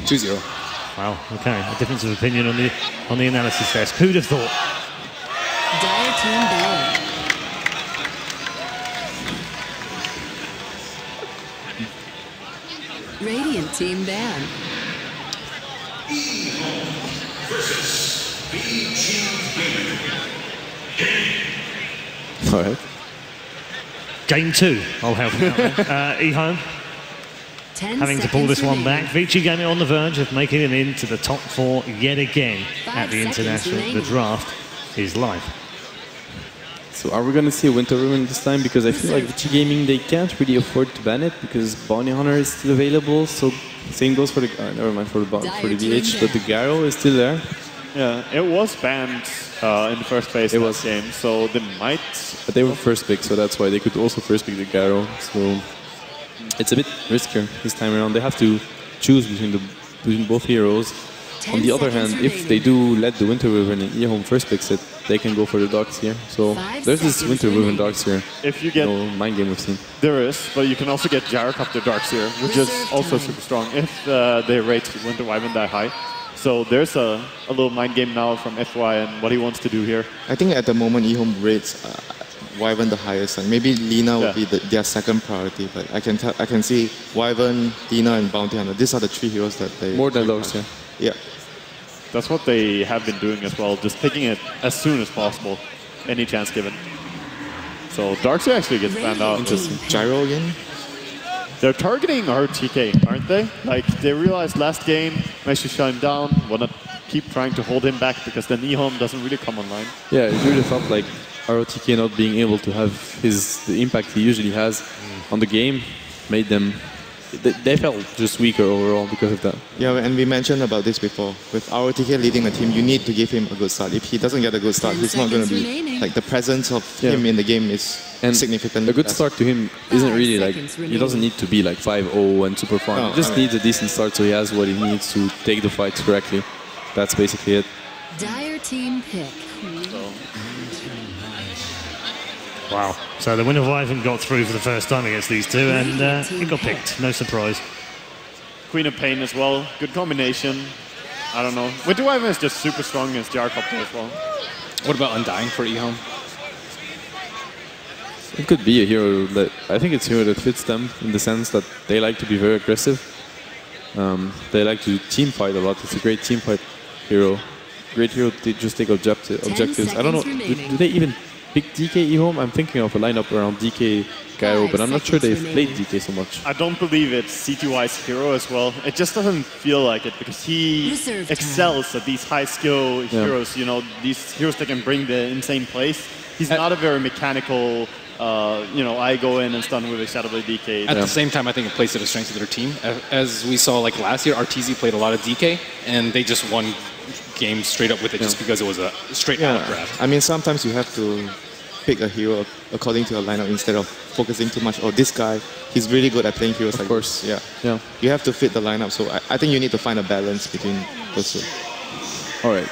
2-0. Wow, okay. A difference of opinion on the analysis desk. Who'd have thought? Dire team ban. Radiant team ban. All right. Game 2, I'll help you out there. EHOME having to pull this one back. Vici game on the verge of making it into the top 4 yet again at the international. The draft is live. So are we going to see a Winter Ribbon this time? Because I feel like Vici Gaming, they can't really afford to ban it because Bounty Hunter is still available. So same goes for the never mind for the VH, but the Garo is still there. Yeah, it was banned in the first phase of the game, so they might. But they were first pick, so that's why they could also first pick the Garo. So it's a bit riskier this time around. They have to choose between both heroes. On the other hand, if they do let the Winter Wyvern and EHOME first picks it, they can go for the dogs here. So there's this Winter Wyvern dogs here. If you get mind game we've seen. There is, but you can also get Gyrocopter dogs here, which is also super strong if they rate Winter Wyvern that high. So there's a little mind game now from FY and what he wants to do here. I think at the moment EHOME rates Wyvern the highest, and maybe Lina would be their second priority. But I can see Wyvern, Lina, and Bounty Hunter. These are the 3 heroes that they more than those. Yeah. That's what they have been doing as well, just picking it as soon as possible, any chance given. So Darkseid actually gets banned out. Interesting. Gyro again? They're targeting RTK, aren't they? Like, they realized last game, managed to shut him down, wanna keep trying to hold him back because then EHOME doesn't really come online. Yeah, it really felt like ROTK not being able to have the impact he usually has on the game made them. They felt just weaker overall because of that. Yeah, and we mentioned about this before. With ROTK leading the team, you need to give him a good start. If he doesn't get a good start, he's not going to be... Like, the presence of him in the game is significant. A good start to him isn't really like... He doesn't need to be like 5-0 and super fun. He just needs a decent start so he has what he needs to take the fights correctly. That's basically it. Dire team pick. Wow. So the Winter Wyvern got through for the first time against these two, and it got picked. No surprise. Queen of Pain as well. Good combination. I don't know. Winter Wyvern is just super strong against Gyrocopter as well. What about Undying for EHOME? It could be a hero that... I think it's a hero that fits them in the sense that they like to be very aggressive. They like to team fight a lot. It's a great team fight hero. Great hero to just take objectives. I don't know. Do they even pick DK EHOME? I'm thinking of a lineup around DK Gyro, but I'm not sure they've played DK so much. I don't believe it's CTY's hero as well. It just doesn't feel like it because he excels at these high skill heroes. You know, these heroes that can bring the insane plays. He's not a very mechanical. You know, I go in and stun with a Shadow Blade DK. At the same time, I think it plays to the strength of their team. As we saw, like last year, RTZ played a lot of DK, and they just won games straight up with it just because it was a straight out draft. I mean, sometimes you have to pick a hero according to your lineup instead of focusing too much. Oh, this guy, he's really good at playing heroes like this. Yeah. You have to fit the lineup. So I think you need to find a balance between those two. All right.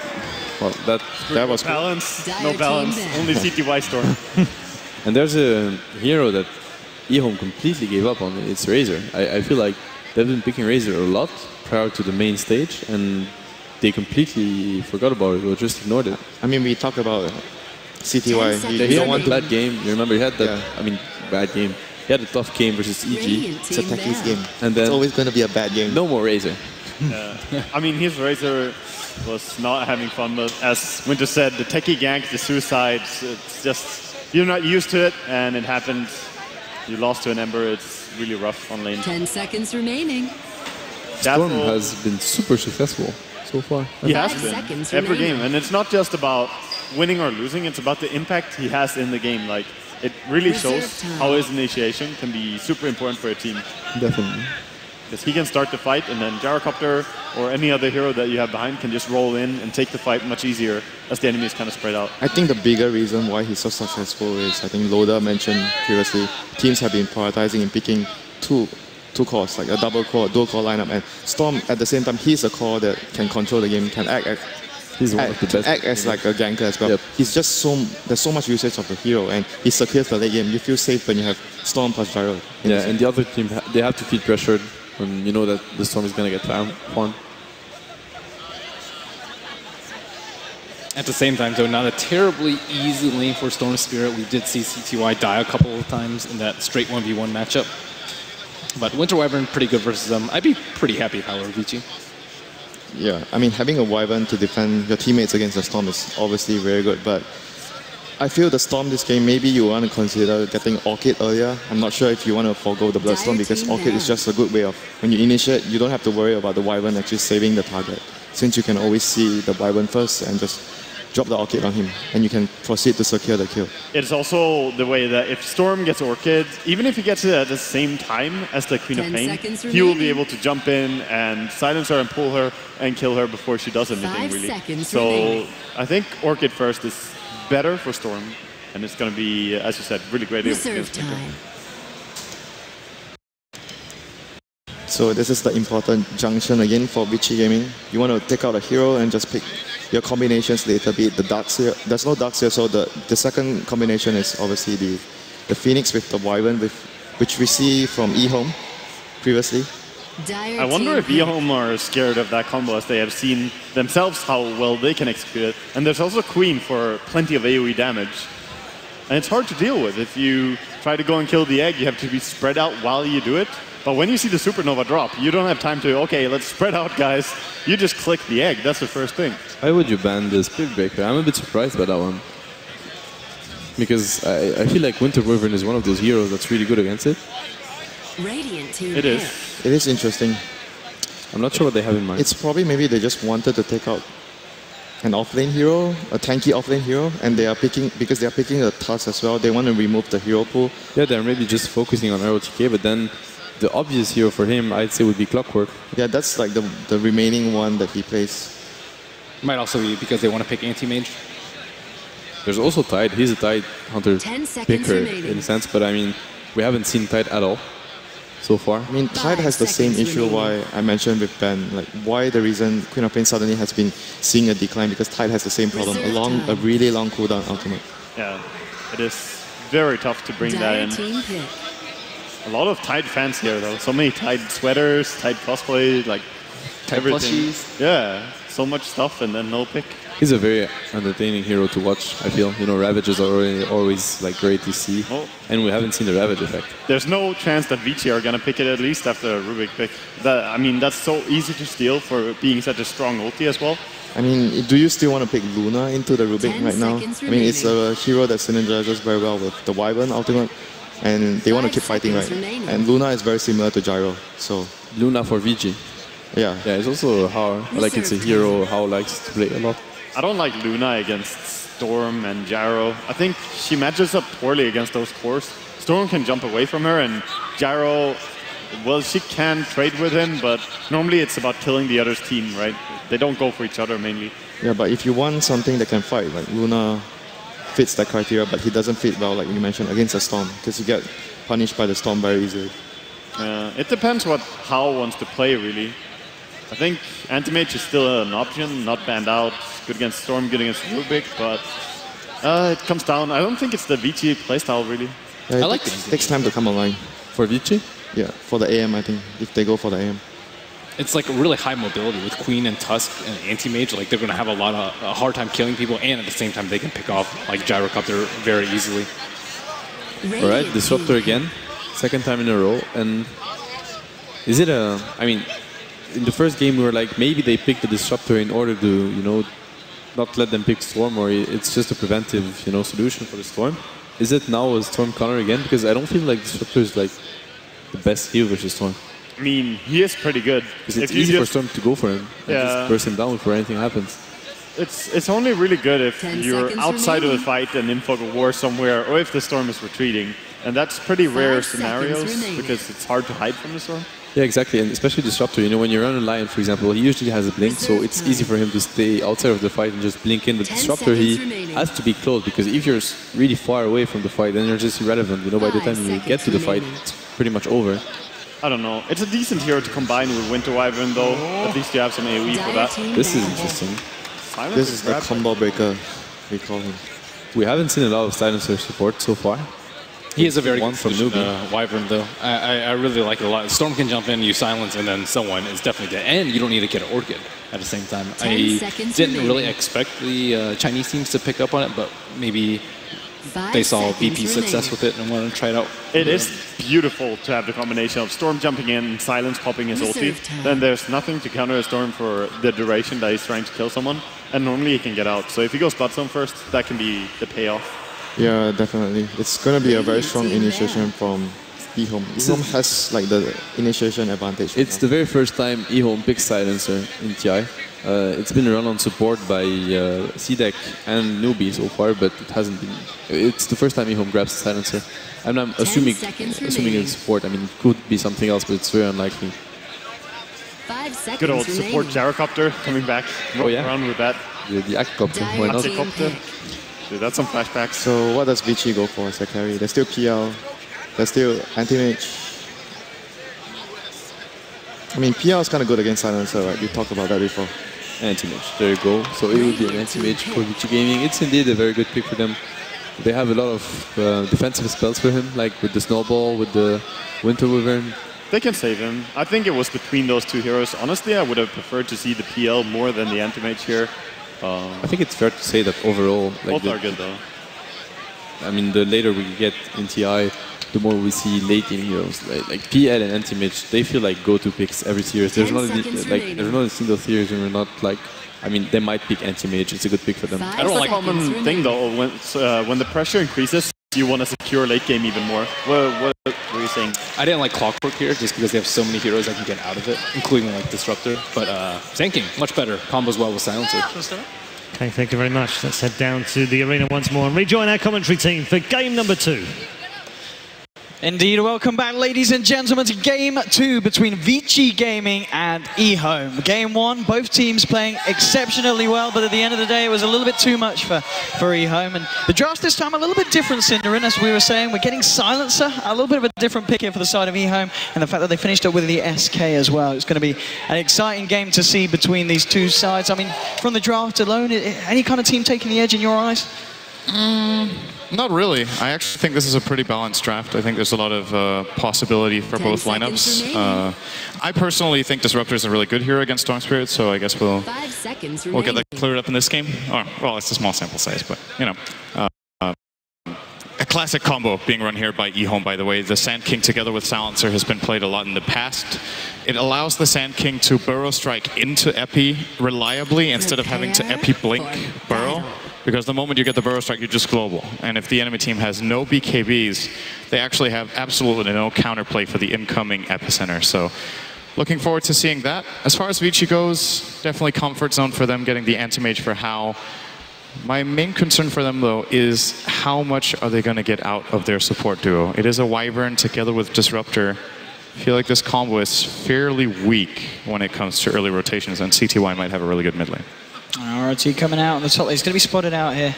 Well, that was balance. No balance. Only CTY Storm. And there's a hero that EHOME completely gave up on. It's Razor. I feel like they've been picking Razor a lot prior to the main stage, and they completely forgot about it or just ignored it. I mean, we talk about CTY. He had a bad game. You remember, he had that, I mean, bad game. He had a tough game versus EG. It's a techies game. And then it's always going to be a bad game. No more Razor. I mean, his Razor was not having fun, but as Winter said, the techie gank, the suicides, it's just... You're not used to it, and it happened. You lost to an Ember. It's really rough on lane. 10 seconds remaining. Storm has been super successful so far. He has been every game, and it's not just about winning or losing. It's about the impact he has in the game. Like it really shows how his initiation can be super important for a team. Definitely. Because he can start the fight, and then Gyrocopter or any other hero that you have behind can just roll in and take the fight much easier as the enemy is kind of spread out. I think the bigger reason why he's so successful is, I think Loda mentioned previously, teams have been prioritizing and picking two cores, like a double core, dual core lineup. And Storm, at the same time, he's a core that can control the game, can act as like a ganker as well. He's just there's so much usage of the hero, and he secures the late game. You feel safe when you have Storm plus Gyro. Yeah, and the other team, they have to feel pressured when you know that the Storm is going to get farmed. At the same time, though, not a terribly easy lane for Storm Spirit. We did see CTY die a couple of times in that straight 1v1 matchup. But Winter Wyvern, pretty good versus them. I'd be pretty happy if I were Vici. Yeah, I mean, having a Wyvern to defend your teammates against the Storm is obviously very good, but I feel the Storm this game, maybe you want to consider getting Orchid earlier. I'm not sure if you want to forego the Bloodstorm because Orchid is just a good way of, when you initiate, you don't have to worry about the Wyvern actually saving the target, since you can always see the Wyvern first and just drop the Orchid on him, and you can proceed to secure the kill. It's also the way that if Storm gets Orchid, even if he gets it at the same time as the Queen of Pain, he will be able to jump in and silence her and pull her and kill her before she does anything, really. So I think Orchid first is better for Storm, and it's going to be, as you said, really great. Reserve time. So this is the important junction again for Vici Gaming. You want to take out a hero and just pick your combinations later, be it the Darks here. There's no Darks here, so the second combination is obviously the Phoenix with the Wyvern, which we see from EHOME previously. I wonder if EHOME are scared of that combo, as they have seen themselves how well they can execute it. And there's also Queen for plenty of AoE damage. And it's hard to deal with. If you try to go and kill the egg, you have to be spread out while you do it. But when you see the Supernova drop, you don't have time to, okay, let's spread out, guys. You just click the egg. That's the first thing. Why would you ban the Spirit Breaker? I'm a bit surprised by that one. Because I feel like Winter Wyvern is one of those heroes that's really good against it. Radiant team it is. It is interesting. I'm not sure what they have in mind. It's probably maybe they just wanted to take out an offlane hero, a tanky offlane hero, and they are picking, because they are picking a Tusk as well, they want to remove the hero pool. Yeah, they're maybe just focusing on ROTK, but then the obvious hero for him, I'd say, would be Clockwork. Yeah, that's like the remaining one that he plays. Might also be because they want to pick anti-mage. There's also Tide. He's a Tide Hunter picker remaining. in a sense, but I mean, we haven't seen Tide at all so far. I mean, Tide has the same issue why I mentioned with Ben, like why the reason Queen of Pain suddenly has been seeing a decline, because Tide has the same problem, a really long cooldown ultimate. Yeah, it is very tough to bring that in. A lot of Tide fans here, though. So many Tide sweaters, Tide cosplay, like Tide everything. plushies. Yeah, so much stuff and then no pick. He's a very entertaining hero to watch, I feel. You know, Ravages are always like great to see. Oh. And we haven't seen the Ravage effect. There's no chance that Vici are going to pick it, at least after a Rubik pick. I mean, that's so easy to steal for being such a strong ulti as well. I mean, do you still want to pick Luna into the Rubik right now? I mean, it's a hero that synergizes very well with the Wyvern ultimate, and they want to keep fighting, right? And Luna is very similar to Gyro, so... Luna for Vici. Yeah. Yeah, it's also how, like, it's a hero how likes to play a lot. I don't like Luna against Storm and Gyro. I think she matches up poorly against those cores. Storm can jump away from her, and Gyro, well, she can trade with him, but normally it's about killing the other's team, right? They don't go for each other mainly. Yeah, but if you want something that can fight, like Luna fits that criteria, but he doesn't fit well, like you mentioned, against a Storm, because you get punished by the Storm very easily. It depends what Hao wants to play, really. I think Anti-Mage is still an option, not banned out. Good against Storm, good against Rubik, but it comes down. I don't think it's the Vici playstyle, really. Yeah, it takes time to come online. For Vici? Yeah, for the AM, I think, if they go for the AM. It's like really high mobility with Queen and Tusk and Anti-Mage. Like, they're going to have a hard time killing people, and at the same time, they can pick off like Gyrocopter very easily. All right, Disruptor again. Second time in a row. And is it a... I mean, in the first game, we were like, maybe they picked the Disruptor in order to, you know, not let them pick Storm, or it's just a preventive, you know, solution for the Storm. Is it now a Storm counter again? Because I don't feel like Disruptor is like the best heal versus Storm. I mean, he is pretty good. Because it's easy for Storm to go for him and just burst him down before anything happens. It's only really good if you're outside of the fight and in fog of war somewhere, or if the Storm is retreating. And that's pretty rare scenarios, because it's hard to hide from the Storm. Yeah, exactly, and especially Disruptor. You know, when you're on a Lion, for example, he usually has a blink, so it's easy for him to stay outside of the fight and just blink in. But Disruptor, he has to be close, because if you're really far away from the fight, then you're just irrelevant. You know, by the time you get to the fight, it's pretty much over. I don't know. It's a decent hero to combine with Winter Wyvern, though. At least you have some AoE for that. This is interesting. This is the combo breaker, we call him. We haven't seen a lot of Silencer support so far. He is a very one good from solution, Wyvern, though. I really like it a lot. Storm can jump in, you silence, and then someone is definitely dead. And you don't need to get an Orchid at the same time. I didn't really expect the Chinese teams to pick up on it, but maybe they saw VP's success with it and wanted to try it out. It is beautiful to have the combination of Storm jumping in, Silence popping his ulti. Then there's nothing to counter a Storm for the duration that he's trying to kill someone. And normally he can get out. So if he goes bot zone first, that can be the payoff. Yeah, definitely. It's going to be a very strong initiation from EHOME. EHOME has like the initiation advantage. It's the very first time EHOME picks Silencer in TI. It's been run on support by CDEC and Newbie so far, but it hasn't been. It's the first time EHOME grabs the Silencer. And I'm assuming it's support. I mean, it could be something else, but it's very unlikely. 5 seconds Good old support gyrocopter coming back. Around with that. The Akcopter, why not? Dude, that's some flashbacks. So what does Vici go for as a carry? There's still PL. There's still anti-mage. I mean, PL is kind of good against Silencer, right? We talked about that before. Anti-mage, there you go. So it would be an anti-mage for Vici Gaming. It's indeed a very good pick for them. They have a lot of defensive spells for him, like with the Snowball, with the Winter Wyvern. They can save him. I think it was between those two heroes. Honestly, I would have preferred to see the PL more than the anti-mage here. I think it's fair to say that overall... Like both are good, though. I mean, the later we get in TI, the more we see late game heroes. Like PL and anti-mage, they feel like go-to picks every series. There's not a single series when we're not like... I mean, they might pick anti-mage. It's a good pick for them. I don't like a common thing, though. When the pressure increases, you want to secure late game even more. What were you saying? I didn't like Clockwork here just because they have so many heroes that can get out of it, including like Disruptor. But Sand King, much better. Combos well with Silencer. Okay, thank you very much. Let's head down to the arena once more and rejoin our commentary team for game number 2. Indeed, welcome back, ladies and gentlemen, to Game 2 between Vici Gaming and EHOME. Game 1, both teams playing exceptionally well, but at the end of the day, it was a little bit too much for EHOME. And the draft this time, a little bit different, Cinderin, as we were saying. We're getting Silencer, a little bit of a different pick here for the side of EHOME, and the fact that they finished up with the SK as well. It's going to be an exciting game to see between these two sides. I mean, from the draft alone, any kind of team taking the edge in your eyes? Not really. I actually think this is a pretty balanced draft. I think there's a lot of possibility for both lineups. I personally think Disruptor is a really good hero against Storm Spirit, so I guess we'll get that cleared up in this game. Oh, well, it's a small sample size, but you know. A classic combo being run here by EHOME, by the way. The Sand King together with Silencer has been played a lot in the past. It allows the Sand King to burrow strike into Epi reliably instead of having to Epi blink burrow. Because the moment you get the burrow strike, you're just global. And if the enemy team has no BKBs, they actually have absolutely no counterplay for the incoming epicenter. So looking forward to seeing that. As far as Vici goes, definitely comfort zone for them getting the anti-mage for How. My main concern for them, though, is how much are they going to get out of their support duo? It is a Wyvern together with Disruptor. I feel like this combo is fairly weak when it comes to early rotations, and CTY might have a really good mid lane. RT coming out on the top lane. He's going to be spotted out here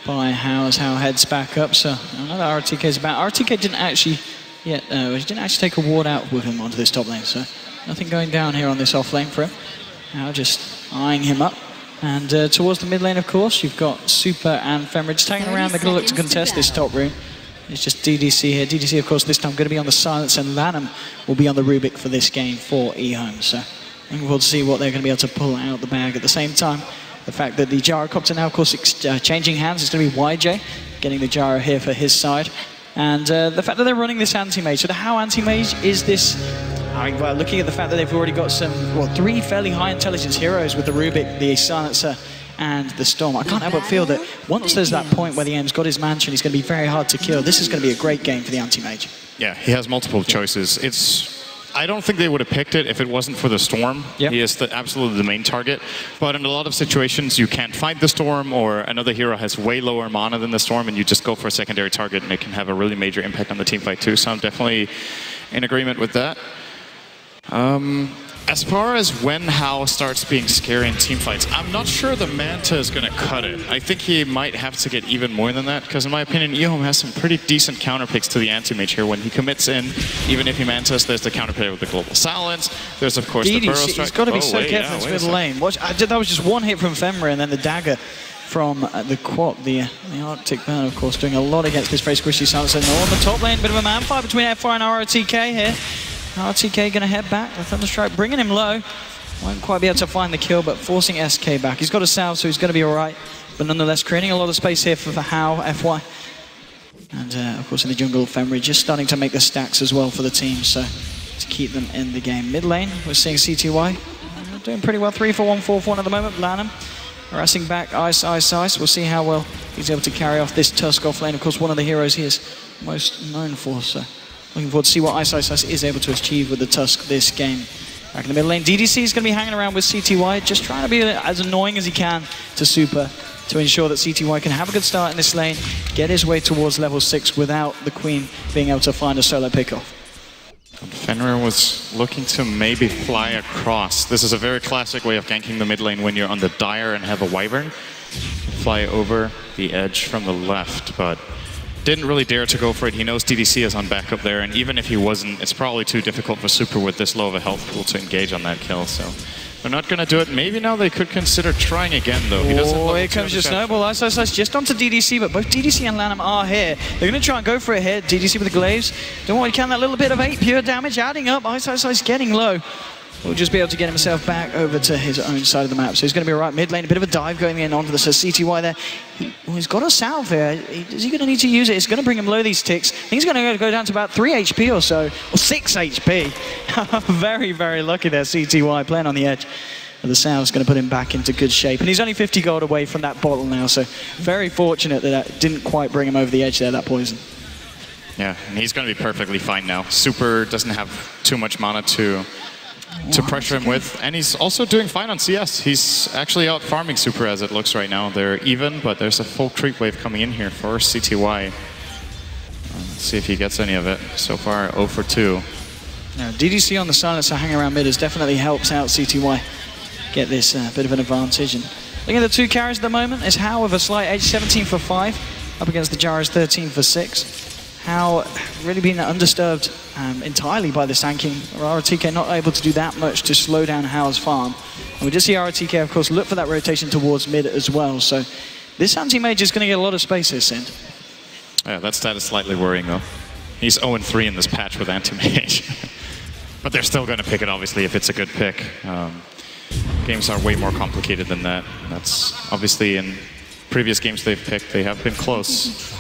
by How as How heads back up. So another RTK is about. RTK didn't actually he didn't actually take a ward out with him onto this top lane. So nothing going down here on this off lane for him. How just eyeing him up. And towards the mid lane, of course, you've got Super and Femridge tagging around. They're going to look to contest this top room. It's just DDC here. DDC, of course, this time going to be on the Silence, and Lanham will be on the Rubik for this game for EHOME. So looking forward to see what they're going to be able to pull out the bag. At the same time, the fact that the Gyrocopter now, of course, changing hands. It's going to be YJ getting the Gyro here for his side. And the fact that they're running this anti-mage. So the How anti-mage is this... I mean, well, looking at the fact that they've already got some, well, 3 fairly high intelligence heroes with the Rubik, the Silencer, and the Storm. I can't help but feel that once there's that point where the M's got his mansion, he's going to be very hard to kill. This is going to be a great game for the anti-mage. Yeah, he has multiple choices. I don't think they would have picked it if it wasn't for the Storm. Yep. He is absolutely the main target. But in a lot of situations, you can't fight the Storm, or another hero has way lower mana than the Storm, and you just go for a secondary target, and it can have a really major impact on the team fight too. So I'm definitely in agreement with that. As far as when How starts being scary in teamfights, I'm not sure the Manta is going to cut it. I think he might have to get even more than that, because in my opinion, EHOME has some pretty decent counter picks to the anti-mage here. When he commits in, even if he Mantas, there's the counter play with the Global Silence. There's, of course, the Burrow Strike. He's got to be so careful in the middle lane. Watch, that was just one hit from Femra, and then the dagger from the quad, the Arctic Burn, of course, doing a lot against this very squishy Silencer. No, on the top lane, bit of a man fight between F4 and ROTK here. ROTK going to head back. The Thunderstrike bringing him low. Won't quite be able to find the kill, but forcing SK back. He's got a salve, so he's going to be all right. But nonetheless, creating a lot of space here for How, FY. And, of course, in the jungle, Femry just starting to make the stacks as well for the team, so to keep them in the game. Mid lane, we're seeing CTY doing pretty well. 3 for 1, 4 for 1 at the moment. Lanham harassing back Ice. We'll see how well he's able to carry off this Tusk off lane. Of course, one of the heroes he is most known for, so looking forward to see what Ice is able to achieve with the Tusk this game. Back in the mid lane, DDC is going to be hanging around with CTY, just trying to be as annoying as he can to Super to ensure that CTY can have a good start in this lane, get his way towards level 6 without the Queen being able to find a solo pickoff. Fenrir was looking to maybe fly across. This is a very classic way of ganking the mid lane when you're on the Dire and have a Wyvern. Fly over the edge from the left, but didn't really dare to go for it. He knows DDC is on backup there, and even if he wasn't, it's probably too difficult for Super with this low of a health pool to engage on that kill, so they're not going to do it. Maybe now they could consider trying again, though. He doesn't here comes your snowball. Ice just onto DDC, but both DDC and Lanham are here. They're going to try and go for it here. DDC with the glaives. Don't want to can that little bit of 8 pure damage adding up. Ice getting low. Will just be able to get himself back over to his own side of the map. So he's going to be right mid lane. A bit of a dive going in onto the CTY there. He's got a salve here. Is he going to need to use it? It's going to bring him low these ticks. I think he's going to go down to about 3 HP or so, or 6 HP. Very, very lucky there, CTY, playing on the edge. But the salve's going to put him back into good shape. And he's only 50 gold away from that bottle now, so very fortunate that that didn't quite bring him over the edge there, that poison. Yeah, and he's going to be perfectly fine now. Super doesn't have too much mana to pressure him with, and he's also doing fine on CS. He's actually out farming Super as it looks right now. They're even, but there's a full creep wave coming in here for CTY. Let's see if he gets any of it. So far, 0 for 2. Now, DDC on the silencer hanging around mid has definitely helps out CTY get this bit of an advantage. And looking at the 2 carries at the moment, is How with a slight edge, 17 for 5, up against the Jara's 13 for 6. How really been undisturbed entirely by the Sand King. ROTK not able to do that much to slow down How's farm. And we just see ROTK, of course, look for that rotation towards mid as well. So this anti-mage is going to get a lot of space here, Sind. Yeah, that stat is slightly worrying, though. He's 0-3 in this patch with anti-mage. But they're still going to pick it, obviously, if it's a good pick. Games are way more complicated than that. That's obviously in previous games they've picked, they have been close.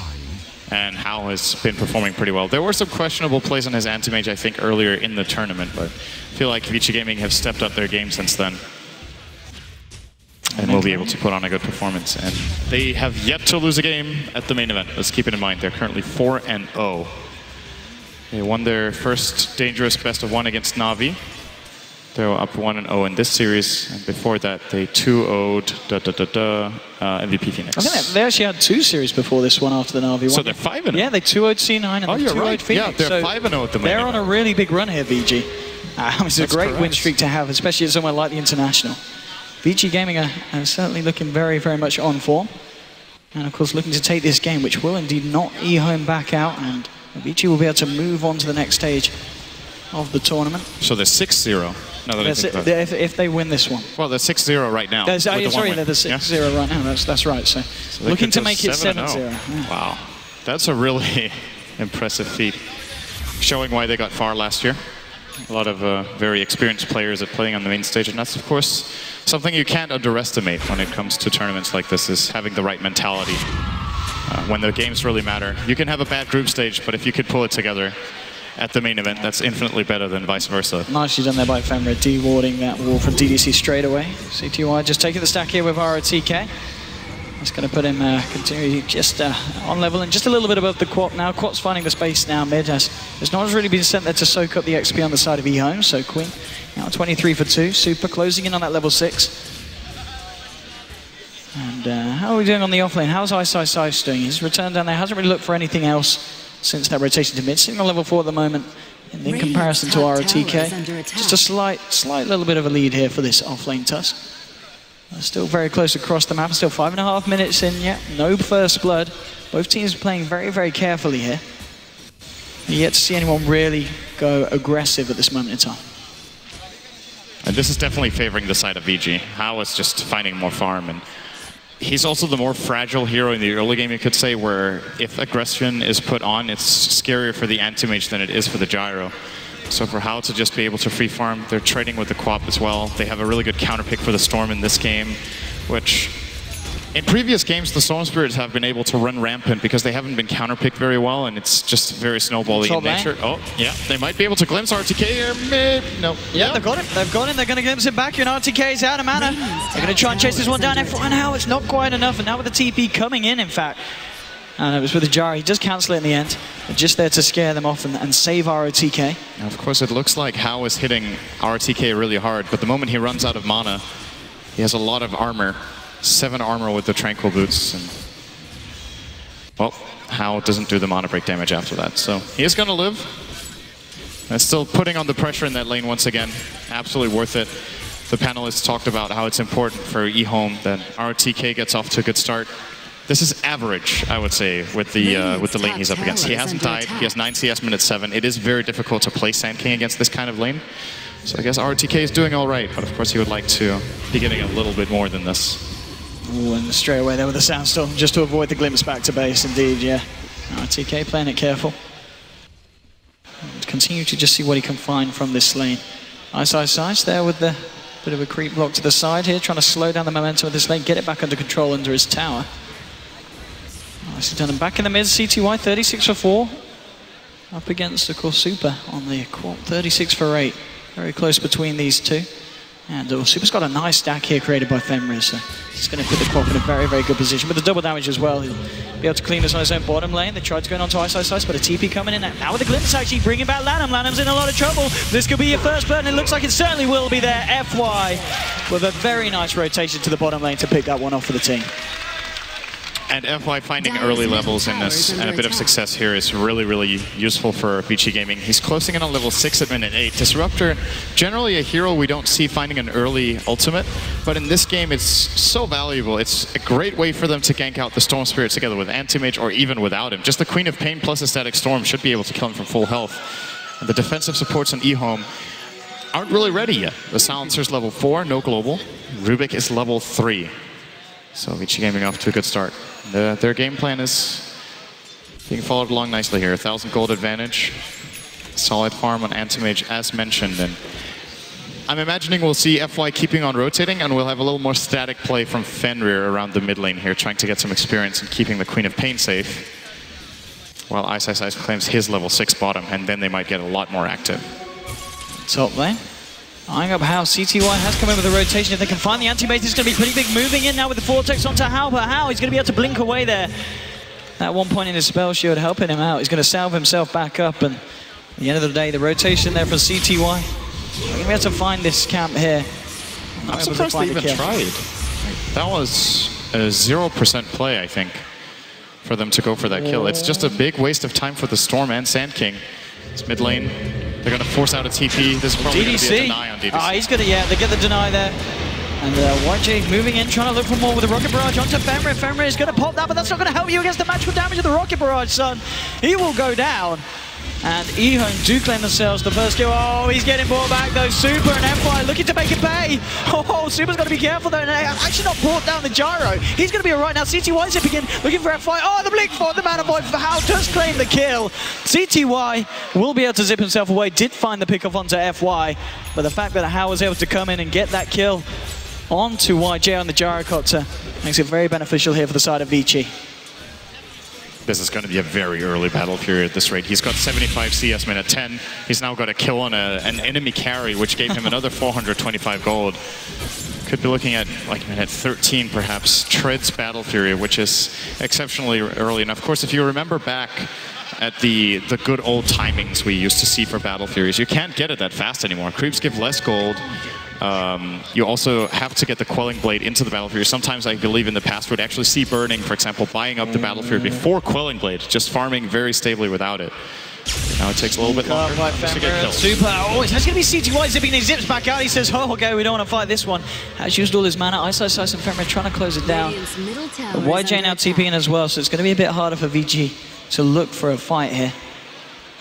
And How has been performing pretty well. There were some questionable plays on his anti-mage, I think, earlier in the tournament, but I feel like Vici Gaming have stepped up their game since then. And will be able to put on a good performance. And they have yet to lose a game at the main event. Let's keep it in mind. They're currently 4-0. They won their first dangerous best of 1 against Na'Vi. They were up 1-0 in this series, and before that they 2-0'd MVP Phoenix. I think they actually had 2 series before this one after the Na'Vi one. So they're 5-0. Yeah, they 2-0'd C9 and oh, they 2-0'd right. Phoenix. Yeah, they're 5-0 at the moment. They're on a really big run here, VG. It's a great win streak to have, especially at somewhere like the International. Vici Gaming are certainly looking very, very much on form. And of course looking to take this game, which will indeed not EHOME back out, and Vici will be able to move on to the next stage of the tournament. So they're 6-0. If they win this one. Well, they're 6-0 right now. Sorry, they're the 6-0 right now. That's right. So looking to make it 7-0. Yeah. Wow, that's a really impressive feat. Showing why they got far last year. A lot of very experienced players at playing on the main stage, and that's of course something you can't underestimate when it comes to tournaments like this, is having the right mentality. When the games really matter. You can have a bad group stage, but if you could pull it together at the main event, that's infinitely better than vice versa. Nicely done there by Femra, de-warding that wall from DDC straight away. CTY just taking the stack here with ROTK. That's going to put him continue just on level and just a little bit above the Quat now. Quat's finding the space now mid. There's not really been sent there to soak up the XP on the side of EHOME, so Queen now 23 for 2. Super closing in on that level 6. And how are we doing on the offlane? How's Ice doing? His return down there hasn't really looked for anything else since that rotation to mid. Sitting on level 4 at the moment in comparison to ROTK. Just a slight little bit of a lead here for this offlane Tusk. Still very close across the map. Still 5.5 minutes in yet. No first blood. Both teams playing very, very carefully here. Yet to see anyone really go aggressive at this moment in time. And this is definitely favoring the side of VG. How is just finding more farm, and he's also the more fragile hero in the early game, you could say, where if aggression is put on, it's scarier for the anti-mage than it is for the gyro. So for Hao to just be able to free farm, they're trading with the Quap as well. They have a really good counter pick for the Storm in this game, which in previous games, the Storm Spirits have been able to run rampant because they haven't been counterpicked very well, and it's just very snowballing in nature. Oh, yeah, they might be able to glimpse RTK here. Mid, no. Yeah, they've got him. They've got him. They're going to glimpse him back. And RTK is out of mana. They're going to try and chase this one down. F1 now, it's not quite enough. And now with the TP coming in fact. And it was with the Gyro. He does cancel it in the end. But just there to scare them off and save ROTK. Now, of course, it looks like Hao is hitting RTK really hard, but the moment he runs out of mana, he has a lot of armor. 7 armor with the Tranquil Boots. And, well, Hao doesn't do the mana break damage after that. So he is going to live. And still putting on the pressure in that lane once again. Absolutely worth it. The panelists talked about how it's important for EHOME that RTK gets off to a good start. This is average, I would say, with the lane he's up against. He hasn't died. He has 9 CS minute 7. It is very difficult to play Sand King against this kind of lane. So I guess RTK is doing all right, but of course he would like to be getting a little bit more than this. Ooh, and straight away there with the Sandstorm, just to avoid the glimpse back to base, indeed, yeah. RTK playing it careful. And continue to just see what he can find from this lane. Ice there with the bit of a creep block to the side here, trying to slow down the momentum of this lane, get it back under control under his tower. Nicely done. And back in the mid, CTY 36 for 4. Up against, of course, Super on the quad, 36 for 8. Very close between these two. And Super's got a nice stack here created by Fenrir, so he's going to put the Quap in a very, very good position. With the double damage as well, he'll be able to clean this on his own bottom lane. They tried to go on to Ice, but a TP coming in. Now with the glimpse actually bringing back Lanham. Lanham's in a lot of trouble. This could be your first burn. It looks like it certainly will be there. FY with a very nice rotation to the bottom lane to pick that one off for the team. And FY finding early levels in this and a bit of success here is really, really useful for Vici Gaming. He's closing in on level 6 at minute 8. Disruptor, generally a hero we don't see finding an early ultimate, but in this game it's so valuable. It's a great way for them to gank out the Storm Spirit together with Anti-Mage or even without him. Just the Queen of Pain plus a Static Storm should be able to kill him from full health. And the defensive supports on EHOME aren't really ready yet. The Silencer's level 4, no global. Rubik is level 3. So Vici Gaming off to a good start. Their game plan is being followed along nicely here. 1,000 gold advantage. Solid farm on Anti-Mage as mentioned. And I'm imagining we'll see FY keeping on rotating and we'll have a little more static play from Fenrir around the mid lane here, trying to get some experience in keeping the Queen of Pain safe. While Ice claims his level 6 bottom, and then they might get a lot more active. Top lane. Eyeing up Hao. CTY has come in with a rotation. If they can find the anti-mage, it's going to be pretty big. Moving in now with the Vortex onto Hao, but Hao, he's going to be able to blink away there. That one point in his spell shield helping him out. He's going to salve himself back up, and at the end of the day, the rotation there for CTY. We're going to be able to find this camp here. I'm surprised they even tried. That was a 0% play, I think, for them to go for that kill. It's just a big waste of time for the Storm and Sand King. It's mid lane. They're going to force out a TP. This is probably going to be a deny on DDC. He's going to, yeah, they get the deny there. And YJ moving in, trying to look for more with the Rocket Barrage onto Fenrir. Fenrir is going to pop that, but that's not going to help you against the magical damage of the Rocket Barrage, son. He will go down. And EHOME do claim themselves the first kill. Oh, he's getting brought back though. Super and FY looking to make it pay. Oh, Super's got to be careful though. And actually not brought down the gyro. He's going to be alright now. CTY zipping in, looking for FY. Oh, the blink for the mana void for Hao does claim the kill. CTY will be able to zip himself away. Did find the pickoff onto FY. But the fact that Hao was able to come in and get that kill onto YJ on the gyrocopter makes it very beneficial here for the side of Vici. This is going to be a very early battle period at this rate. He's got 75 CS minute 10. He's now got a kill on an enemy carry, which gave him another 425 gold. Could be looking at like minute 13 perhaps. Treads battle period, which is exceptionally early. And of course, if you remember back at the good old timings we used to see for battle furies, you can't get it that fast anymore. Creeps give less gold. You also have to get the Quelling Blade into the Battle Fury. Sometimes I believe in the past we'd actually see Burning, for example, buying up the Battle Fury before Quelling Blade, just farming very stably without it. Now it takes a little bit longer to get killed. Super. Oh, it's going to be CTY zipping. He zips back out. He says, oh, okay, we don't want to fight this one. Has used all his mana. Ice and Fenrir trying to close it down. But YJ now TPing as well, so it's going to be a bit harder for VG to look for a fight here.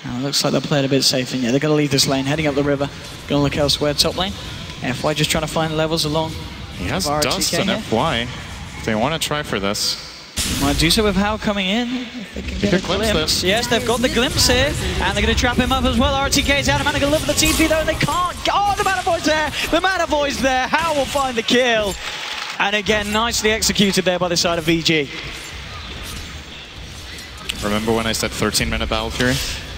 Now it looks like they're playing a bit safe, and yeah, they're going to leave this lane, heading up the river. Going to look elsewhere. Top lane. FY just trying to find levels along. He has Dust on FY. They want to try for this. Might do so with Hao coming in. If they can get a glimpse. Yes, they've got the glimpse here. And they're going to trap him up as well. RTK's out. Mana going to look for the TP though. They can't. Oh, the Mana Boy's there. The Mana Boy's there. Hao will find the kill. And again, nicely executed there by the side of VG. Remember when I said 13-minute Battle Fury?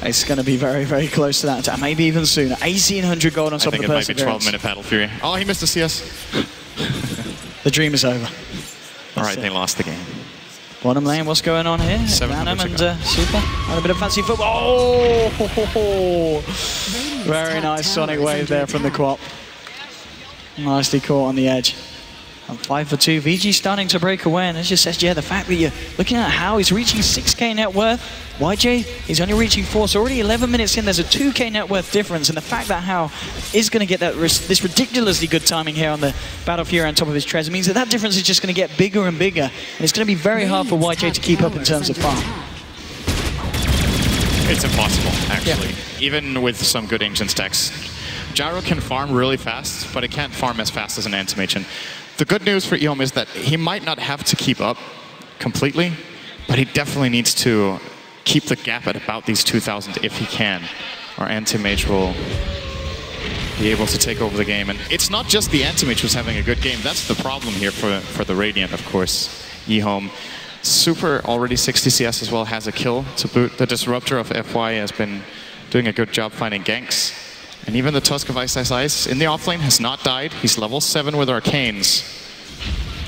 It's going to be very, very close to that. Maybe even sooner. 1,800 gold on top of the Perseverance. I think it might be 12-minute Battle Fury. Oh, he missed the CS. The dream is over. All right, they lost the game. Bottom lane, what's going on here? Random and Super. Had a bit of fancy football. Oh! Very nice Sonic Wave there from the Quap. Nicely caught on the edge. And 5 for 2. VG starting to break away, and it just says, yeah, the fact that you're looking at how he's reaching 6k net worth. YJ, he's only reaching 4, so already 11 minutes in, there's a 2k net worth difference, and the fact that Hao is going to get this ridiculously good timing here on the Battle Fury on top of his treasure means that that difference is just going to get bigger and bigger, and it's going to be very hard for YJ to keep up in terms of farm. It's impossible, actually. Yeah. Even with some good ancient stacks. Gyro can farm really fast, but it can't farm as fast as an Anti-Mage. The good news for EHOME is that he might not have to keep up completely, but he definitely needs to keep the gap at about these 2,000 if he can, or Anti-Mage will be able to take over the game. And it's not just the Anti-Mage who's having a good game. That's the problem here for the Radiant, of course. EHOME. Super, already 60 CS as well, has a kill to boot. The Disruptor of FY has been doing a good job finding ganks. And even the Tusk of Ice in the offlane has not died. He's level 7 with Arcanes.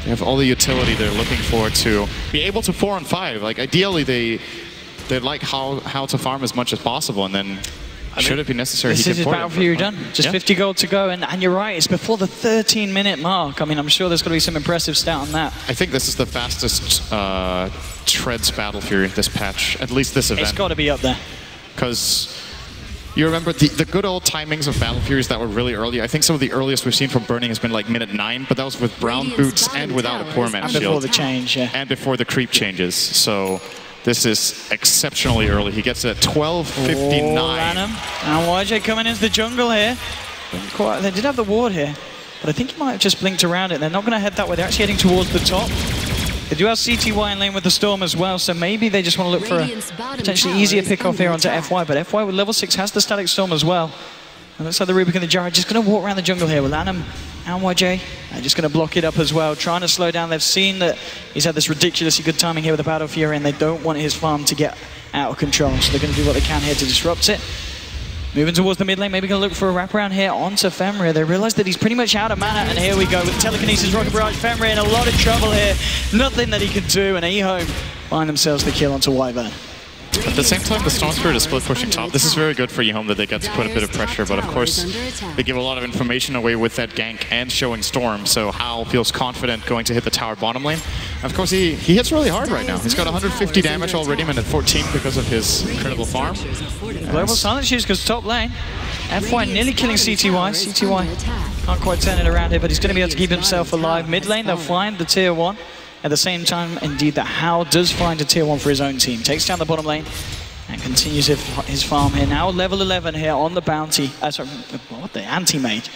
They have all the utility they're looking for to be able to 4-on-5. Like, ideally, they like how to farm as much as possible, and then should it be necessary, this he is his Battle Fury done. Just 50 gold to go, and you're right, it's before the 13-minute mark. I mean, I'm sure there's going to be some impressive stat on that. I think this is the fastest Treads Battle Fury this patch, at least this event. It's got to be up there. Because you remember the good old timings of Battle Furies that were really early. I think some of the earliest we've seen from Burning has been like minute 9, but that was with brown boots and without a poor man shield. And before the change, yeah. And before the creep changes. So this is exceptionally early. He gets it at 12:59. And YJ coming into the jungle here. They did have the ward here, but I think he might have just blinked around it. They're not going to head that way. They're actually heading towards the top. They do have CTY in lane with the Storm as well, so maybe they just want to look for a potentially easier pick-off here onto FY, but FY with level 6 has the Static Storm as well. And looks like the Rubik and the Gyro just going to walk around the jungle here with Lanham and YJ. They're just going to block it up as well, trying to slow down. They've seen that he's had this ridiculously good timing here with the Battle Fury, and they don't want his farm to get out of control, so they're going to do what they can here to disrupt it. Moving towards the mid lane, maybe going to look for a wraparound here onto Fenrir. They realize that he's pretty much out of mana, and here we go with Telekinesis, Rocket Barrage. Fenrir in a lot of trouble here. Nothing that he can do, and EHOME find themselves the kill onto Wyvern. At the same time, the Storm Spirit is split pushing top. This is very good for EHOME that they get to put a bit of pressure, but of course, they give a lot of information away with that gank and showing Storm, so Hao feels confident going to hit the tower bottom lane. Of course, he hits really hard right now. He's got 150 damage already, minute 14 because of his incredible farm. Global Silence Shoes goes top lane. FY nearly killing CTY. CTY can't quite turn it around here, but he's going to be able to keep himself alive. Mid lane, they'll find the tier 1. At the same time, indeed, that Hao does find a tier 1 for his own team. Takes down the bottom lane and continues his farm here. Now level 11 here on the Bounty. Sorry, what the Anti-Mage?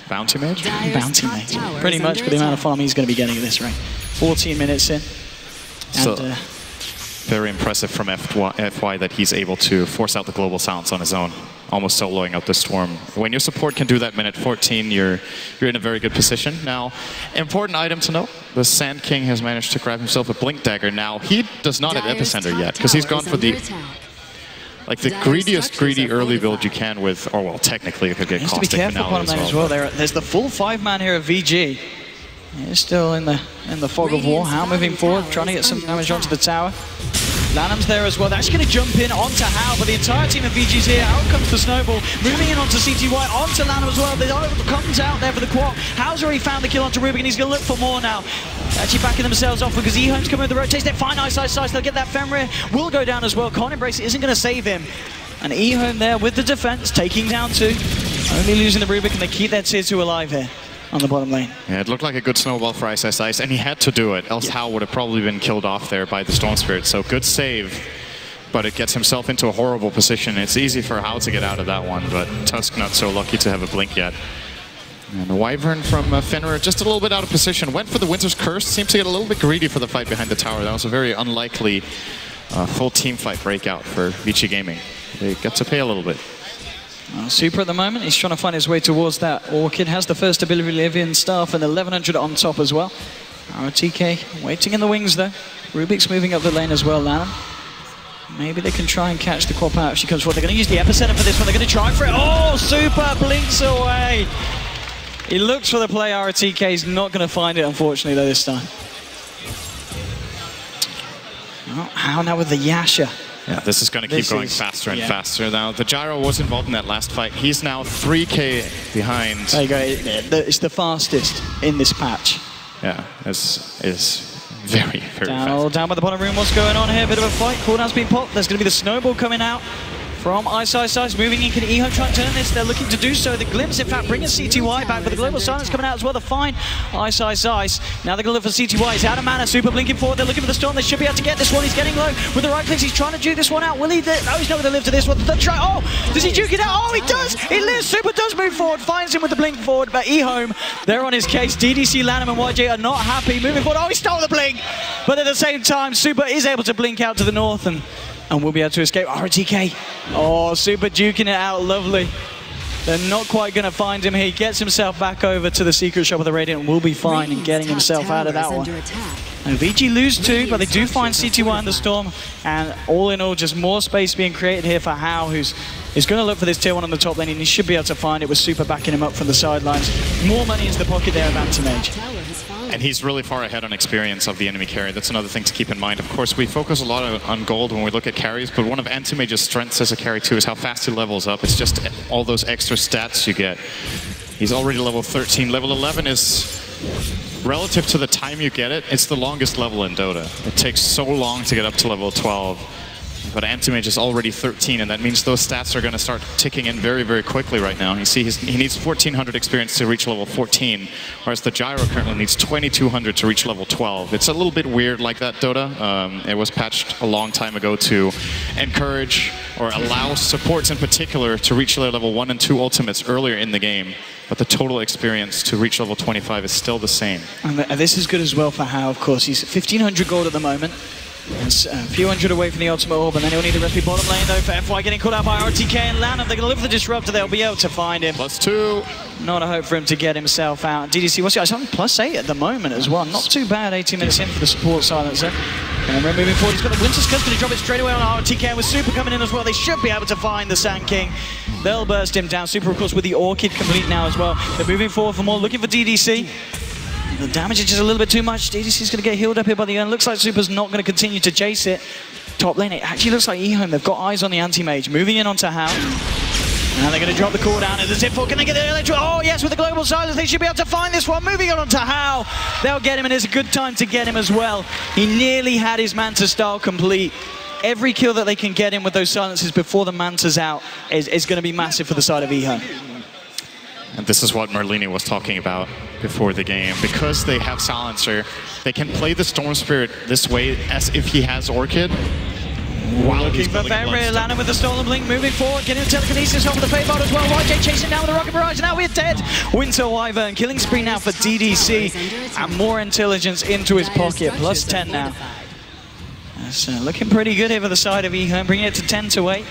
Bounty Mage? Bounty Mage. Pretty much for the amount of farm he's going to be getting at this rate. 14 minutes in. And, so, very impressive from FY that he's able to force out the global silence on his own, almost soloing out the Storm. When your support can do that minute 14, you're in a very good position. Now, important item to note, the Sand King has managed to grab himself a Blink Dagger. Now, he does not have Epicenter yet, because he's gone for the greediest greedy early build you can with, or well, technically it could get Caustic Finale as well. There's the full 5-man here of VG. He's still in the fog of war. Hao moving forward, trying to get some damage onto the tower. Lanham's there as well. They're actually going to jump in onto Hao, but the entire team of VG's here. Out comes the Snowball, moving in onto CTY, onto Lanham as well. The comes out there for the quad. Hao's already found the kill onto Rubik, and he's going to look for more now. Actually backing themselves off because EHOME's coming with the rotation. They find Ice. They'll get that. Fenrir will go down as well. Can't Embrace it isn't going to save him. And EHOME there with the defense, taking down 2. Only losing the Rubik, and they keep their tier 2 alive here on the bottom lane. Yeah, it looked like a good snowball for Ice, and he had to do it, else Hao would have probably been killed off there by the Storm Spirit. So good save, but it gets himself into a horrible position. It's easy for Hao to get out of that one, but Tusk not so lucky to have a blink yet. And the Wyvern from Fenrir just a little bit out of position. Went for the Winter's Curse. Seems to get a little bit greedy for the fight behind the tower. That was a very unlikely full team fight breakout for Vici Gaming. They get to pay a little bit. Super at the moment, he's trying to find his way towards that Orchid. Has the first Oblivion staff and 1100 on top as well. RTK waiting in the wings though. Rubik's moving up the lane as well, Lanham. Maybe they can try and catch the Quap out if she comes forward. They're going to use the epicenter for this one. They're going to try for it. Oh, Super blinks away. He looks for the play. RTK is not going to find it, unfortunately, though, this time. Oh, how now with the Yasha? Yeah, this is going to keep going faster and faster. Now, the Gyro was involved in that last fight. He's now 3K behind. There you go. It's the fastest in this patch. Yeah, it's very, very fast. Down by the bottom room, what's going on here? Bit of a fight. Cooldown's been popped. There's going to be the snowball coming out from Ice. Moving in. Can EHOME try and turn this? They're looking to do so. The Glimpse, in fact, bringing CTY back, but the Global Silence coming out as well. The fine Ice. Now they're going to look for CTY. He's out of mana. Super blinking forward. They're looking for the Storm. They should be able to get this one. He's getting low with the right clicks. He's trying to juke this one out. Will he? No, he's not going to live to this one. Oh, does he juke it out? Oh, he does. He lives. Super does move forward. Finds him with the blink forward, but EHOME, they're on his case. DDC, Lanham, and YJ are not happy. Moving forward. Oh, he stole the blink. But at the same time, Super is able to blink out to the north and we'll be able to escape. RTK. Oh, Super duking it out. Lovely. They're not quite going to find him here. He gets himself back over to the secret shop of the Radiant and will be fine in getting himself out of that one. Now, Vici lose 2, but they do find CTY in the Storm. And all in all, just more space being created here for Hao, who's going to look for this tier 1 on the top lane, and he should be able to find it with Super backing him up from the sidelines. More money into the pocket there of Anti-Mage. And he's really far ahead on experience of the enemy carry. That's another thing to keep in mind. Of course, we focus a lot on gold when we look at carries, but one of Anti-Mage's strengths as a carry too is how fast he levels up. It's just all those extra stats you get. He's already level 13. Level 11 is, relative to the time you get it, it's the longest level in Dota. It takes so long to get up to level 12. But Anti-Mage is already 13, and that means those stats are going to start ticking in very, very quickly right now. You see, he needs 1,400 experience to reach level 14, whereas the Gyro currently needs 2,200 to reach level 12. It's a little bit weird like that, Dota. It was patched a long time ago to encourage or allow supports in particular to reach their level 1 and 2 ultimates earlier in the game. But the total experience to reach level 25 is still the same. And this is good as well for Hao, of course. He's 1,500 gold at the moment. It's a few hundred away from the ultimate orb, and then he'll need to rest the bottom lane though for FY getting caught out by RTK and Lanham. They're going to look for the Disruptor, they'll be able to find him. +2. Not a hope for him to get himself out. DDC, what's he? He's on +8 at the moment as well. Not too bad, 18 minutes in for the support silencer. And then moving forward, he's got the Winter's Curse, going to drop it straight away on RTK, and with Super coming in as well, they should be able to find the Sand King. They'll burst him down. Super, of course, with the Orchid complete now as well. They're moving forward for more, looking for DDC. The damage is just a little bit too much. DDC's going to get healed up here by the urn. Looks like Super's not going to continue to chase it. Top lane, it actually looks like EHOME. They've got eyes on the Anti-Mage. Moving in onto Hao. Now they're going to drop the cooldown. As a zip for, can they get the electro? Oh, yes, with the Global Silence, they should be able to find this one. Moving on onto Hao. They'll get him, and it's a good time to get him as well. He nearly had his Manta style complete. Every kill that they can get in with those silences before the Manta's out is going to be massive for the side of EHOME. And this is what Merlini was talking about before the game. Because they have Silencer, they can play the Storm Spirit this way as if he has Orchid. While looking for Fenrir, Lanham with the Stolen Blink, moving forward, getting the telekinesis off of the Fadebot as well. YJ chasing down with the Rocket Barrage, now we're dead. Winter Wyvern, killing spree now for DDC, and more intelligence into his pocket, +10 now. That's looking pretty good here for the side of EHOME, bringing it to 10-8.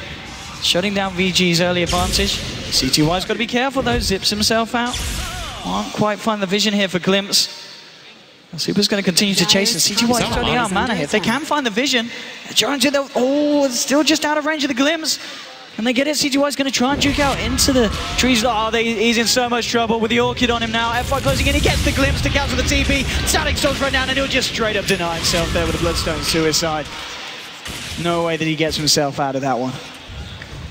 Shutting down VG's early advantage. CTY's got to be careful though, zips himself out. Can't quite find the vision here for Glimpse. Super's going to continue to chase, and CTY's totally out of mana here. If they can find the vision, they're trying to do. Oh, it's still just out of range of the Glimpse. Can they get it? CTY's going to try and juke out into the trees. Oh, he's in so much trouble with the Orchid on him now. FY closing in, he gets the Glimpse to counter the TP. Static Storm's right down, and he'll just straight up deny himself there with a Bloodstone Suicide. No way that he gets himself out of that one.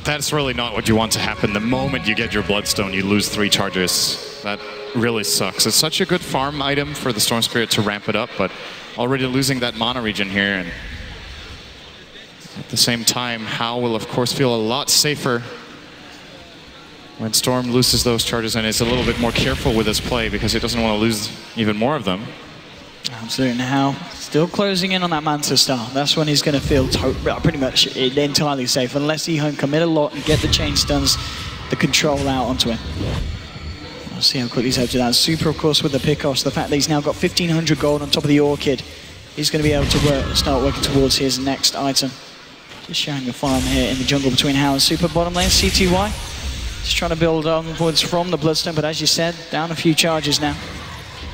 That's really not what you want to happen. The moment you get your Bloodstone, you lose 3 charges. That really sucks. It's such a good farm item for the Storm Spirit to ramp it up, but already losing that mana regen here. And at the same time, Hao will of course feel a lot safer when Storm loses those charges and is a little bit more careful with his play because he doesn't want to lose even more of them. Absolutely. Now, still closing in on that Manta Star. That's when he's going to feel pretty much entirely safe, unless EHOME commit a lot and get the chain stuns, the control out onto him. We'll see how quickly he's able to do that. Super, of course, with the pickoffs. The fact that he's now got 1,500 gold on top of the Orchid. He's going to be able to start working towards his next item. Just showing the farm here in the jungle between How and Super. Bottom lane, CTY. Just trying to build onwards from the Bloodstone, but as you said, down a few charges now.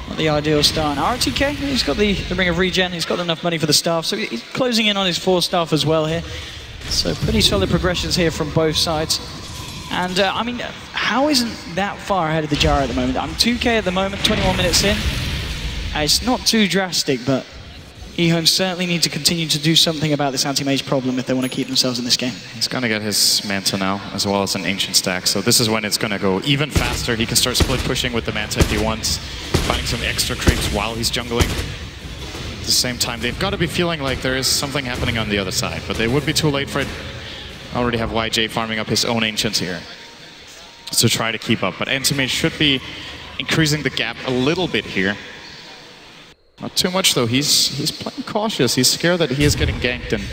Not the ideal start. RTK, he's got the Ring of Regen. He's got enough money for the staff, so he's closing in on his 4 staff as well here. So pretty solid progressions here from both sides. And I mean, How isn't that far ahead of the Gyro at the moment? I'm 2K at the moment, 21 minutes in. It's not too drastic, but EHOME certainly need to continue to do something about this anti-mage problem if they want to keep themselves in this game. He's going to get his Manta now, as well as an Ancient stack. So this is when it's going to go even faster. He can start split pushing with the Manta if he wants, finding some extra creeps while he's jungling. At the same time, they've got to be feeling like there is something happening on the other side, but they would be too late for it. Already have YJ farming up his own Ancients here to try to keep up. But anti-mage should be increasing the gap a little bit here. Not too much though. He's playing cautious. He's scared that he is getting ganked, and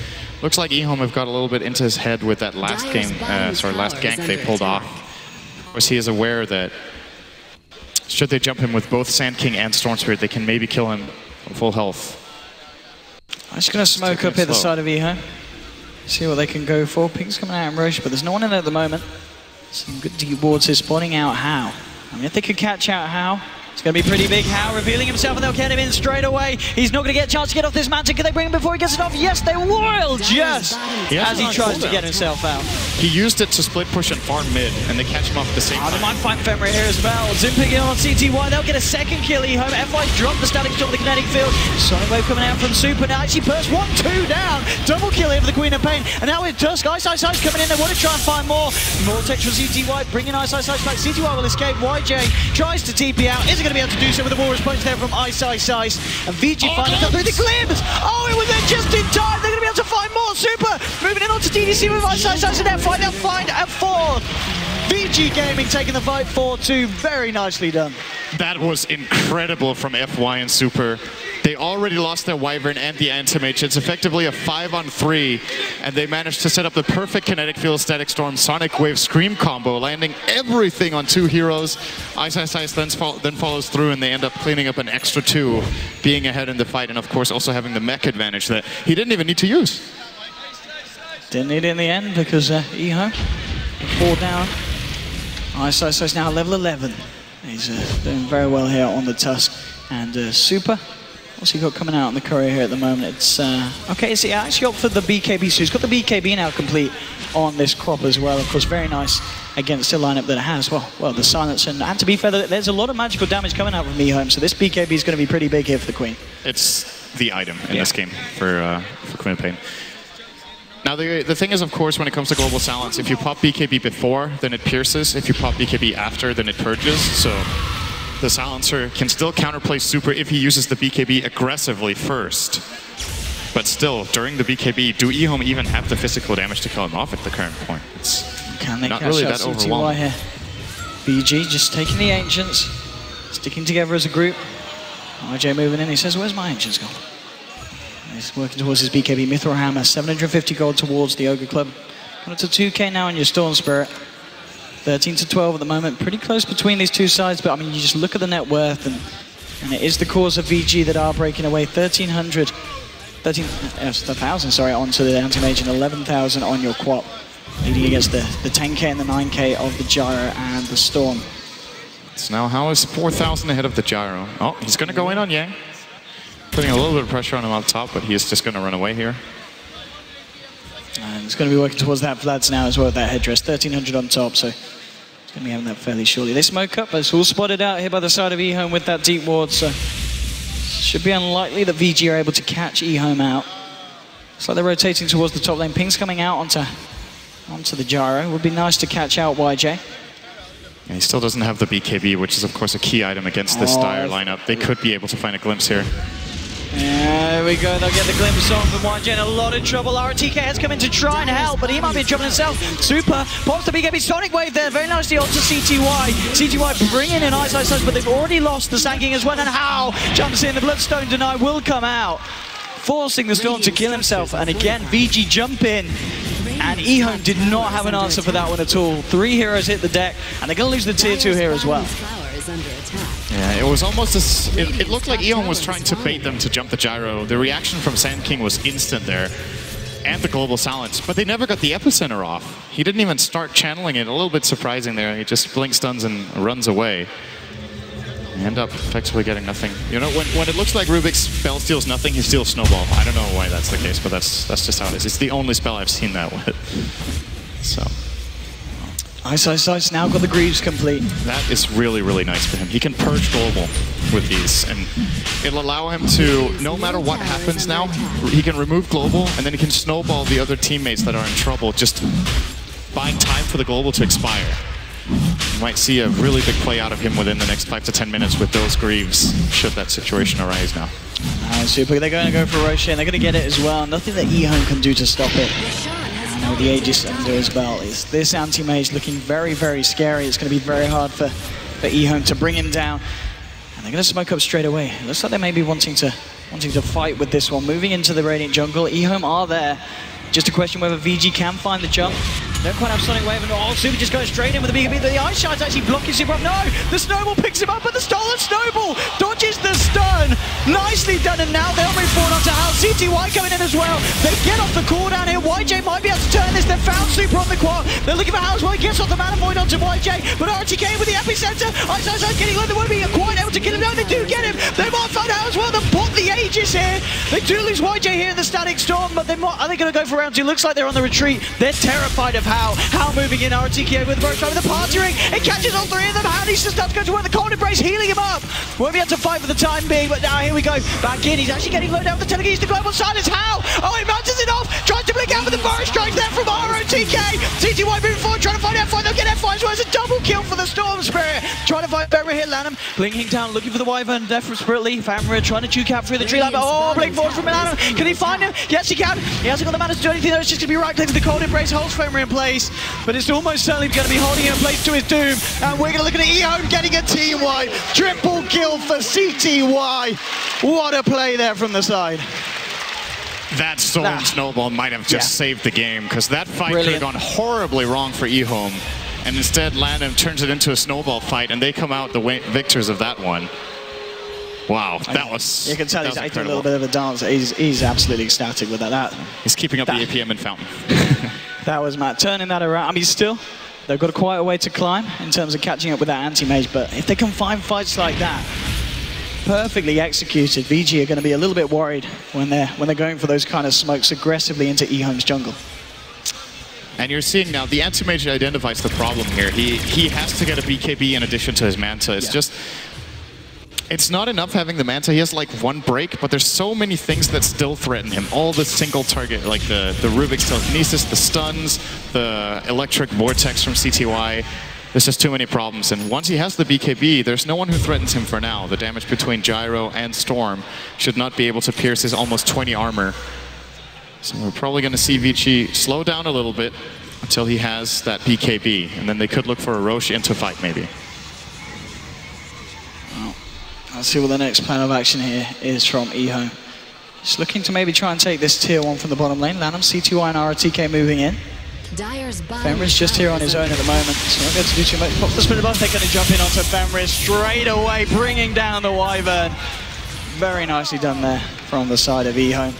looks like EHOME have got a little bit into his head with that last last gank they pulled off. Of course, he is aware that should they jump him with both Sand King and Storm Spirit, they can maybe kill him full health. I'm just going to smoke up here the side of EHOME. See what they can go for. Pink's coming out in Roche, but there's no one in there at the moment. Some good deep wards here, spawning out How. I mean, if they could catch out How, it's going to be pretty big. How revealing himself, and they'll get him in straight away. He's not going to get a chance to get off this Manta. Can they bring him before he gets it off? Yes, they will, just as he tries to get himself out. He used it to split push and farm mid, and they catch him off at the same time. They might find Femra here as well. Zimping in on CTY. They'll get a second kill. EHOME. F5 drop the static top of the kinetic field. Sonic Wave coming out from Super. Now actually burst 1-2 down. Double kill here for the Queen of Pain. And now with Tusk, Ice coming in. They want to try and find more. More text from CTY. Bringing Ice back. CTY will escape. YJ tries to TP out. Is it going to be able to do so with the Walrus punch there from Ice? And Vici finally got through the glimpse. Oh, it was there just in time. They're going to be able to find more. Super moving in onto DDC with Ice and F5. They'll find a 4th. Vici Gaming taking the fight 4-2. Very nicely done. That was incredible from FY and Super. They already lost their Wyvern and the Anti-Mage. It's effectively a 5-on-3, and they managed to set up the perfect kinetic field, Static Storm, Sonic Wave, Scream combo, landing everything on 2 heroes. Ice then follows through, and they end up cleaning up an extra 2, being ahead in the fight, and of course also having the mech advantage that he didn't even need to use. Didn't need it in the end because EHOME 4 down. Ice now level 11. He's doing very well here on the Tusk. And Super, what's he got coming out on the courier here at the moment? It's okay, so he actually opted for the BKB, so he's got the BKB now complete on this crop as well. Of course, very nice against a lineup that has, well, the Silence. And to be fair, there's a lot of magical damage coming out from EHOME, so this BKB is going to be pretty big here for the Queen. It's the item in this game for Queen of Pain. Now, the thing is, of course, when it comes to Global Silence, if you pop BKB before, then it pierces. If you pop BKB after, then it purges. So the Silencer can still counterplay Super if he uses the BKB aggressively first. But still, during the BKB, do EHOME even have the physical damage to kill him off at the current point? It's not really that overwhelming. Here. BG just taking the Ancients, sticking together as a group. RJ moving in, he says, where's my Ancients gone? He's working towards his BKB. Mithril Hammer, 750 gold towards the Ogre Club. Going up to 2K now on your Storm Spirit. 13 to 12 at the moment. Pretty close between these two sides, but I mean, you just look at the net worth, and it is the cause of VG that are breaking away. 1,000, onto the Anti-Mage, and 11,000 on your Quap. Leading against the 10K and the 9K of the Gyro and the Storm. So now How is 4,000 ahead of the Gyro. Oh, he's going to go in on Yang. Putting a little bit of pressure on him up top, but he is just going to run away here. And he's going to be working towards that Vlad's now as well with that headdress. 1,300 on top, so he's going to be having that fairly shortly. They smoke up, but it's all spotted out here by the side of EHOME with that deep ward, so should be unlikely that VG are able to catch EHOME out. Looks like they're rotating towards the top lane. Ping's coming out onto the Gyro. Would be nice to catch out YJ. And he still doesn't have the BKB, which is of course a key item against this Dire lineup. They could be able to find a glimpse here. There we go, they'll get the glimpse on from YJ in a lot of trouble. RTK has come in to try and help, but he might be in trouble himself. Super pops the BKB Sonic Wave there, very nicely onto CTY. CTY bringing in Ice, but they've already lost the Sand King as well, and How jumps in, the Bloodstone Deny will come out, forcing the Storm to kill himself, and again, VG jump in. And EHOME did not have an answer for that one at all. 3 heroes hit the deck, and they're going to lose the tier 2 here as well. is under attack. Yeah, it was almost as... It looked like EHOME was trying to bait them to jump the gyro. The reaction from Sand King was instant there. And the global silence. But they never got the epicenter off. He didn't even start channeling it. A little bit surprising there. He just blink stuns and runs away. They end up effectively getting nothing. You know, when it looks like Rubik's spell steals nothing, he steals Snowball. I don't know why that's the case, but that's just how it is. It's the only spell I've seen that with. So... Ice now got the Greaves complete. That is really, really nice for him. He can purge global with these, and it'll allow him to, no matter what happens now, he can remove global, and then he can snowball the other teammates that are in trouble, just buying time for the global to expire. You might see a really big play out of him within the next 5 to 10 minutes with those Greaves, should that situation arise now. Super, they're going to go for Roshan, they're going to get it as well. Nothing that EHOME can do to stop it. Now the Aegis under his belt. Is this anti-mage looking very, very scary. It's going to be very hard for EHOME to bring him down. And they're going to smoke up straight away. It looks like they may be wanting to fight with this one. Moving into the Radiant jungle, EHOME are there. Just a question whether VG can find the jump. Don't quite have Sonic Wave, and Super just goes straight in with the BKB. The Ice Shard's actually blocking Super up. No! The Snowball picks him up, but the stolen Snowball dodges the stun. Nicely done, and now they'll move forward onto House. CTY coming in as well. They get off the cooldown here. YJ might be able to turn this. They've found Super on the quad. They're looking for House. Well, he gets off the Mana Void onto YJ, but RTK with the epicenter. Ice getting low. They won't be quite able to kill him. No, they do get him. They might find House. Well, they've bought the Aegis here. They do lose YJ here in the Static Storm, but are they going to go for round 2? Looks like they're on the retreat. They're terrified of How moving in, RTK with the burst over the party ring. It catches all three of them. How needs to start to go to work. The cold embrace healing him up. Won't be able to fight for the time being, but now here we go. Back in. He's actually getting low down with the telekinesis. The global silence. How? Oh, he mounts it off. Tries to blink out with the burst strike there from ROTK. CTY moving forward, trying to find F5. They'll get F5 as well. It's a double kill for the Storm Spirit. Trying to find Berry hit Lanham. Blinking down, looking for the Wyvern desperately. Famra trying to juke out through the tree line. Oh, blink forward from Lanham. Can he find him? Yes, he can. He hasn't got the mana to do anything. It's just going to be right click with the cold embrace. Holds Famra in place, but it's almost certainly going to be holding him in place to his doom. And we're going to look at EHOME getting a team wipe. Triple kill for CTY. What a play there from the side. That stolen Snowball might have just saved the game, because that fight could have gone horribly wrong for EHOME. And instead, Lanham turns it into a snowball fight, and they come out the victors of that one. Wow, that was... You can tell he's acting a little bit of a dance. He's absolutely ecstatic with that. He's keeping up the APM in Fountain. That was Matt turning that around. I mean, still, they've got quite a way to climb in terms of catching up with that anti-mage, but if they can find fights like that, perfectly executed, VG are going to be a little bit worried when they're going for those kind of smokes aggressively into EHOME's jungle. And you're seeing now, the anti-mage identifies the problem here. He has to get a BKB in addition to his Manta. It's just... It's not enough having the Manta. He has like one break, but there's so many things that still threaten him. All the single target, like the Rubik's telekinesis, the stuns, the electric vortex from CTY. There's just too many problems. And once he has the BKB, there's no one who threatens him for now. The damage between Gyro and Storm should not be able to pierce his almost 20 armor. So we're probably going to see Vici slow down a little bit until he has that BKB. And then they could look for a Roche into fight, maybe. Let's see what the next plan of action here is from EHOME. Just looking to maybe try and take this tier 1 from the bottom lane. Lanham, CTY and RTK moving in. Fenris just here on his own at the moment, so not going to do too much. Pop the spin above, they're going to jump in onto Fenris straight away, bringing down the Wyvern. Very nicely done there from the side of EHOME.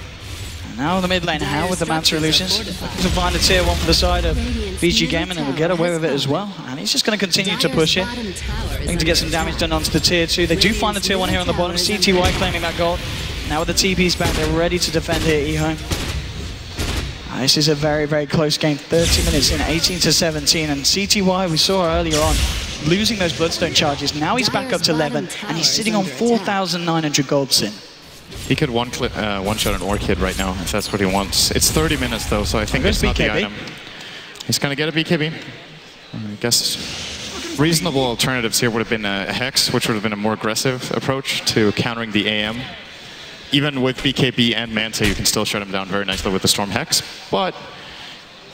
And now in the mid lane, How with the Manta Illusions, looking to find a tier 1 for the side of VG Gaming, and will get away with it as well. And he's just going to continue to push it. Looking to get some damage done onto the tier 2. They do find the tier 1 here on the bottom. CTY claiming that gold. Now with the TP's back, they're ready to defend here, EHOME. This is a very, very close game. 30 minutes in, 18-17, and CTY, we saw earlier on, losing those Bloodstone charges. Now he's back up to 11, and he's sitting on 4,900 gold sin. He could one-shot an Orchid right now, if that's what he wants. It's 30 minutes, though, so I think it's not the item. He's going to get a BKB. I guess reasonable alternatives here would have been a Hex, which would have been a more aggressive approach to countering the AM. Even with BKB and Manta, you can still shut him down very nicely with the Storm Hex, but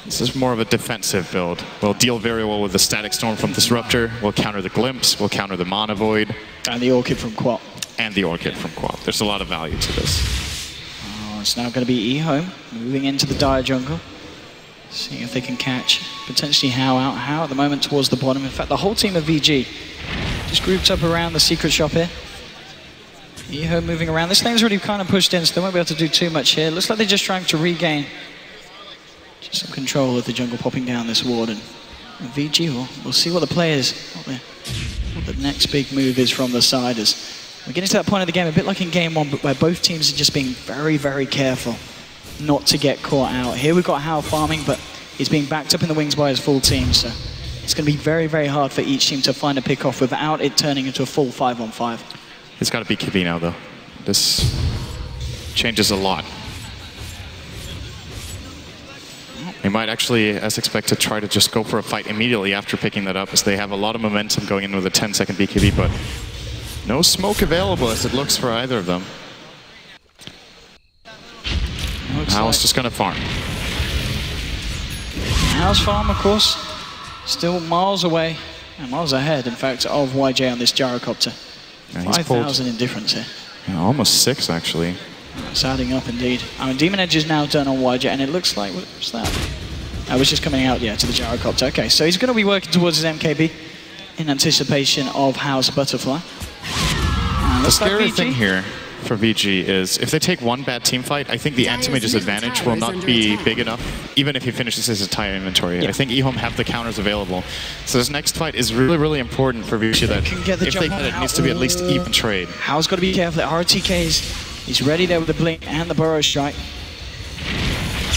this is more of a defensive build. We'll deal very well with the Static Storm from Disruptor, we'll counter the Glimpse, we'll counter the Mana Void. And the Orchid from Quap. And the Orchid from Quap. There's a lot of value to this. Oh, it's now going to be EHOME moving into the Dire jungle. Seeing if they can catch potentially How out. How at the moment towards the bottom. In fact, the whole team of VG just grouped up around the secret shop here. EHOME moving around. This lane's already kind of pushed in, so they won't be able to do too much here. Looks like they're just trying to regain just some control of the jungle, popping down this ward. And Vici, we'll see what the players, what the next big move is from the side. As we're getting to that point of the game, a bit like in game one, but where both teams are just being very, very careful not to get caught out. Here we've got Hao farming, but he's being backed up in the wings by his full team, so it's going to be very, very hard for each team to find a pick-off without it turning into a full 5-on-5. It's got to be KB now, though. This changes a lot. They might actually, as expected, try to just go for a fight immediately after picking that up, as they have a lot of momentum going in with a 10-second BKB, but no smoke available as it looks for either of them. Hao's just going to farm. Hao's farm, of course, still miles away, and miles ahead, in fact, of YJ on this gyrocopter. Yeah, 5,000 in difference here. Yeah, almost 6, actually. It's adding up indeed. I mean, Demon Edge is now done on YJ, and it looks like, what's that? I was just coming out, yeah, to the gyrocopter. Okay, so he's going to be working towards his MKB in anticipation of Hao's butterfly. The scary thing here for Vici is if they take one bad team fight, I think the anti-mage's advantage will not be big enough, even if he finishes his entire inventory. Yeah. I think EHOME have the counters available. So this next fight is really, really important for Vici that if they get it, it needs to be at least even trade. Hao's got to be careful. RTK's, he's ready there with the blink and the burrow strike.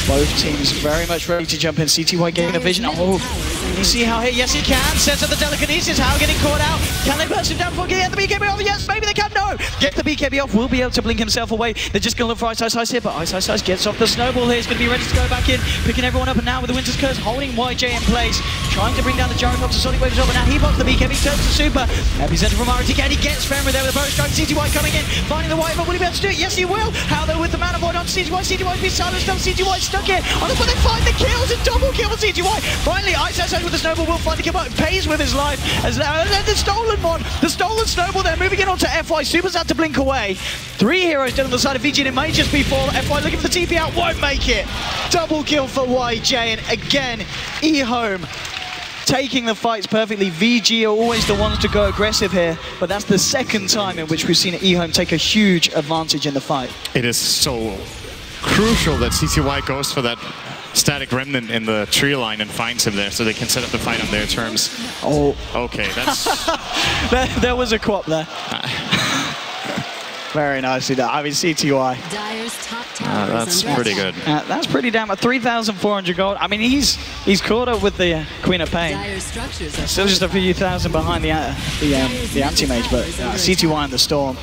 Both teams very much ready to jump in. CTY getting a vision. Oh, can you see Hao here? Yes, he can. Sets up the telekinesis. Hao getting caught out. Can they burst him down before getting the BKB off? Yes, maybe they can. No. Get the BKB off. Will be able to blink himself away. They're just going to look for Ice Ice Ice here, but Ice Ice Ice gets off the snowball here. He's going to be ready to go back in, picking everyone up, and now with the Winter's Curse, holding YJ in place, trying to bring down the gyrocopter. Sonic Wave is over. Now he blocks the BKB, turns to Super. Epicenter from RTK, and he gets Fenrir there with a burrow strike. CTY coming in, finding the White, but will he be able to do it? Yes, he will. Hao though with the Mana Void on CTY. CTY's been silenced up. CTY stuck here. But they find the kills and double kill for CTY. Finally, Ice Ice Ice with the snowball will find the kill, but it pays with his life. As the stolen mod, the stolen snowball there, moving in onto FY. Super's had to blink away. 3 heroes down on the side of Vici, and it may just be 4. FY looking for the TP out, won't make it. Double kill for YJ, and again, EHOME taking the fights perfectly. VG are always the ones to go aggressive here, but that's the second time in which we've seen EHOME take a huge advantage in the fight. It is so crucial that CTY goes for that static remnant in the tree line and finds him there so they can set up the fight on their terms. Oh. Okay, that's... there was a quap there. Very nicely done. I mean, CTY. That's pretty good. That's pretty damn. 3,400 gold. I mean, he's caught up with the Queen of Pain. Still just a few thousand behind the anti-mage, but CTY and the Storm.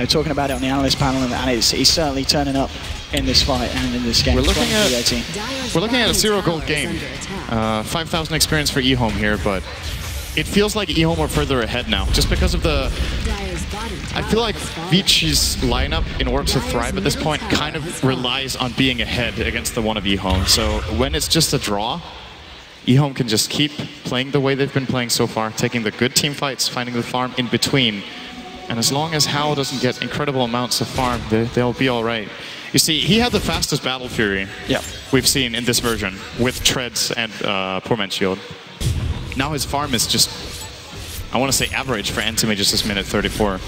Talking about it on the analyst panel, and he's certainly turning up in this fight and in this game. We're looking at a 0 gold game. 5,000 experience for EHOME here, but it feels like EHOME are further ahead now, just because of the... I feel like Vici's lineup, in order to thrive at this point, kind of relies on being ahead against the one of EHOME. So when it's just a draw, EHOME can just keep playing the way they've been playing so far, taking the good team fights, finding the farm in between. And as long as Hao doesn't get incredible amounts of farm, they'll be all right. You see, he had the fastest Battle Fury we've seen in this version, with Treads and Poor Man's Shield. Now his farm is just, I want to say average for anti-mages this minute 34.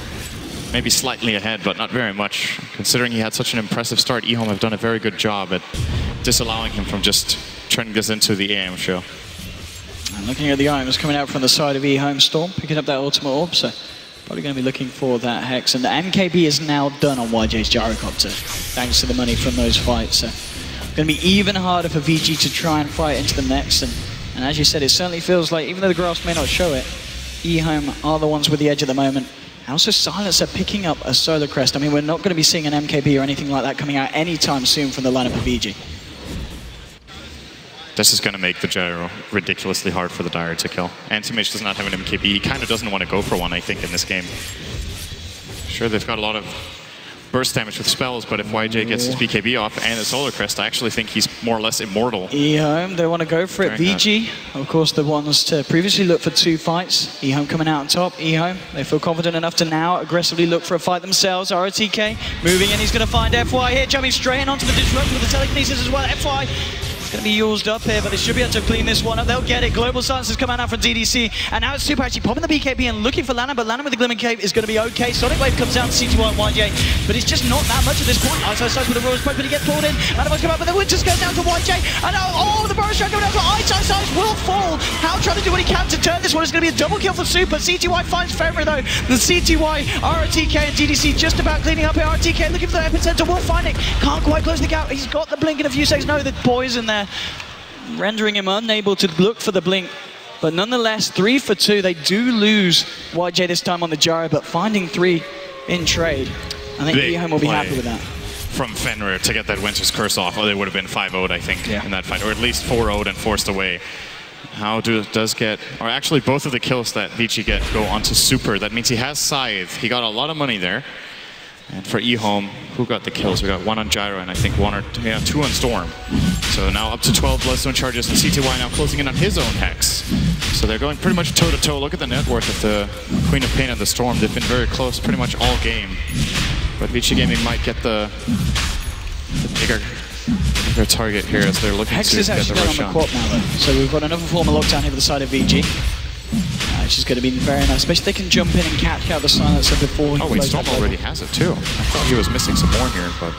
Maybe slightly ahead, but not very much. Considering he had such an impressive start, EHOME have done a very good job at disallowing him from just turning this into the AM show. And looking at the items coming out from the side of EHOME, Storm picking up that ultimate orb, so probably going to be looking for that Hex. And the MKB is now done on YJ's gyrocopter, thanks to the money from those fights. So going to be even harder for VG to try and fight into the next. And as you said, it certainly feels like, even though the graphs may not show it, EHOME are the ones with the edge at the moment. And also Silencer picking up a Solar Crest. I mean, we're not going to be seeing an MKB or anything like that coming out anytime soon from the lineup of VG. This is going to make the gyro ridiculously hard for the Dire to kill. Anti-Mage does not have an MKB. He kind of doesn't want to go for one, I think, in this game. Sure, they've got a lot of burst damage with spells, but if YJ gets his BKB off and a Solar Crest, I actually think he's more or less immortal. EHOME, they want to go for it. VG, of course, the ones to previously look for 2 fights. EHOME coming out on top. EHOME, they feel confident enough to now aggressively look for a fight themselves. RTK moving in, he's going to find FY here, jumping straight in onto the disruptor with the telekinesis as well. FY going to be used up here, but they should be able to clean this one up. They'll get it. Global Silence has come out now from DDC, and now it's Super actually popping the BKB and looking for Lana, but Lana with the Glimmer Cape is going to be okay. Sonic Wave comes down to CT1 and YJ, but it's just not that much at this point. Ice Ice with the Rose Poke, but he gets pulled in. Lana come out, but the Winters goes down to YJ, and the Burrow Strike going down to Ice Ice will fall. How trying to do what he can to turn this one. It's going to be a double kill for Super. CTY finds Fenrir though. The CTY, RTK and DDC just about cleaning up here. RTK looking for the epicenter, will find it. Can't quite close the gap. He's got the blink in a few seconds. No, the poison there, rendering him unable to look for the blink. But nonetheless, 3 for 2. They do lose YJ this time on the gyro, but finding 3 in trade. I think EHOME will be happy with that. From Fenrir to get that Winter's Curse off, or they would have been 5-0'd, I think, in that fight, or at least 4-0'd and forced away. How does get, or actually both of the kills that Vici get go onto Super. That means he has Scythe. He got a lot of money there. And for EHOME, who got the kills? We got 1 on Gyro and I think 2 on Storm. So now up to 12 Bloodstone charges, and CTY now closing in on his own Hex. So they're going pretty much toe-to-toe. Look at the net worth of the Queen of Pain and the Storm. They've been very close pretty much all game. But Vici Gaming might get the bigger target here as they're looking Hex to is get the actually rush on on. the court now though. So we've got another form of lockdown here to the side of VG. Which is going to be very nice, especially if they can jump in and catch out the silencer before he wait, Storm already has it too. I thought he was missing some more here, but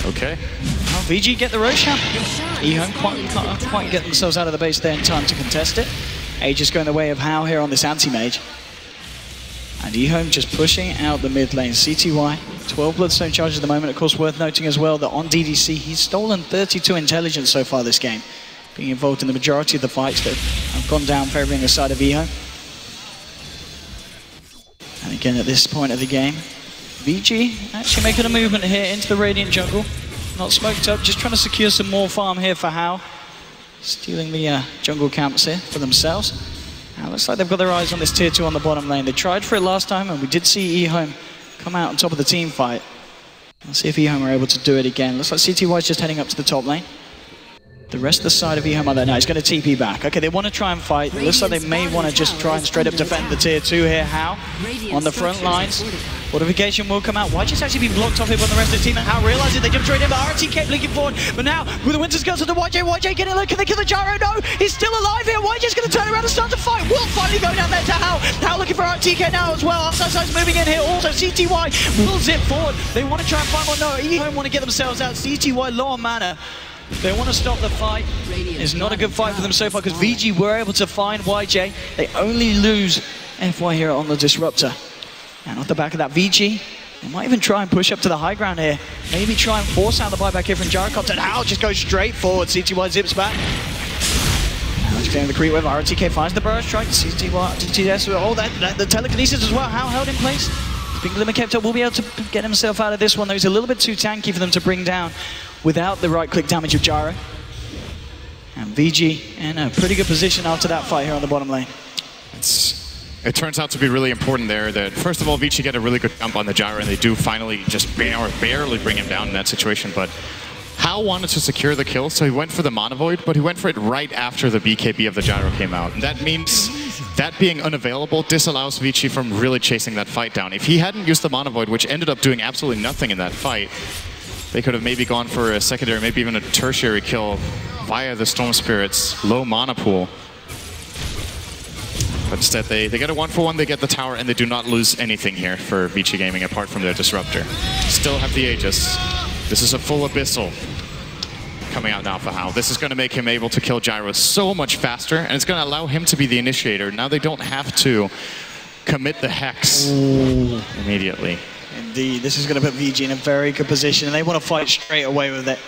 okay. Well, VG get the Roshan. EHOME can't quite get themselves out of the base there in time to contest it. Age is going the way of How here on this anti-mage. And EHOME just pushing out the mid lane. CTY, 12 Bloodstone charges at the moment. Of course, worth noting as well that on DDC, he's stolen 32 intelligence so far this game, being involved in the majority of the fights that have gone down favoring the side of EHOME. And again, at this point of the game, VG actually making a movement here into the Radiant jungle. Not smoked up, just trying to secure some more farm here for How. Stealing the jungle camps here for themselves. Now, looks like they've got their eyes on this tier 2 on the bottom lane. They tried for it last time, and we did see EHOME come out on top of the team fight. Let's see if EHOME are able to do it again. Looks like CTY is just heading up to the top lane. The rest of the side of EHOME are there now. He's going to TP back. Okay, they want to try and fight. It looks like they may want to just try and straight up defend the tier 2 here. How? On the front lines. Fortification will come out. YJ's actually been blocked off here by the rest of the team. And How realizes they jump straight in, but RT kept blinking forward. But now, with the Winter's Curse to the YJ getting low. Can they kill the Gyro? No! He's still alive here. YJ's going to turn around and start to fight. Will finally go down there to How. How looking for RTK now as well. Outside's moving in here. Also, CTY will zip forward. They want to try and find one. No, EHOME want to get themselves out. CTY low on mana. They want to stop the fight. It's not a good fight for them so far because VG were able to find YJ. They only lose FY here on the Disruptor. And off the back of that, VG, they might even try and push up to the high ground here. Maybe try and force out the buyback here from Gyrocopter. And How just goes straight forward. CTY zips back. Now he's clearing the creep wave. RTK finds the Burrow Strike. CTY, TTS, the telekinesis as well. How held in place. Big Glimmer kept up. Will be able to get himself out of this one, though. He's a little bit too tanky for them to bring down without the right-click damage of Gyro. And VG in a pretty good position after that fight here on the bottom lane. It turns out to be really important there that, first of all, Vici get a really good jump on the Gyro, and they do finally just barely bring him down in that situation. But How wanted to secure the kill, so he went for the Mana Void, but he went for it right after the BKB of the Gyro came out. And that means that being unavailable disallows Vici from really chasing that fight down. If he hadn't used the Mana Void, which ended up doing absolutely nothing in that fight, they could have maybe gone for a secondary, maybe even a tertiary kill via the Storm Spirit's low mana pool. But instead, they get a 1-for-1, they get the tower, and they do not lose anything here for Vici Gaming apart from their Disruptor. Still have the Aegis. This is a full Abyssal coming out now for How. This is going to make him able to kill Gyro so much faster, and it's going to allow him to be the initiator. Now they don't have to commit the Hex immediately. Indeed, this is going to put VG in a very good position, and they want to fight straight away with it.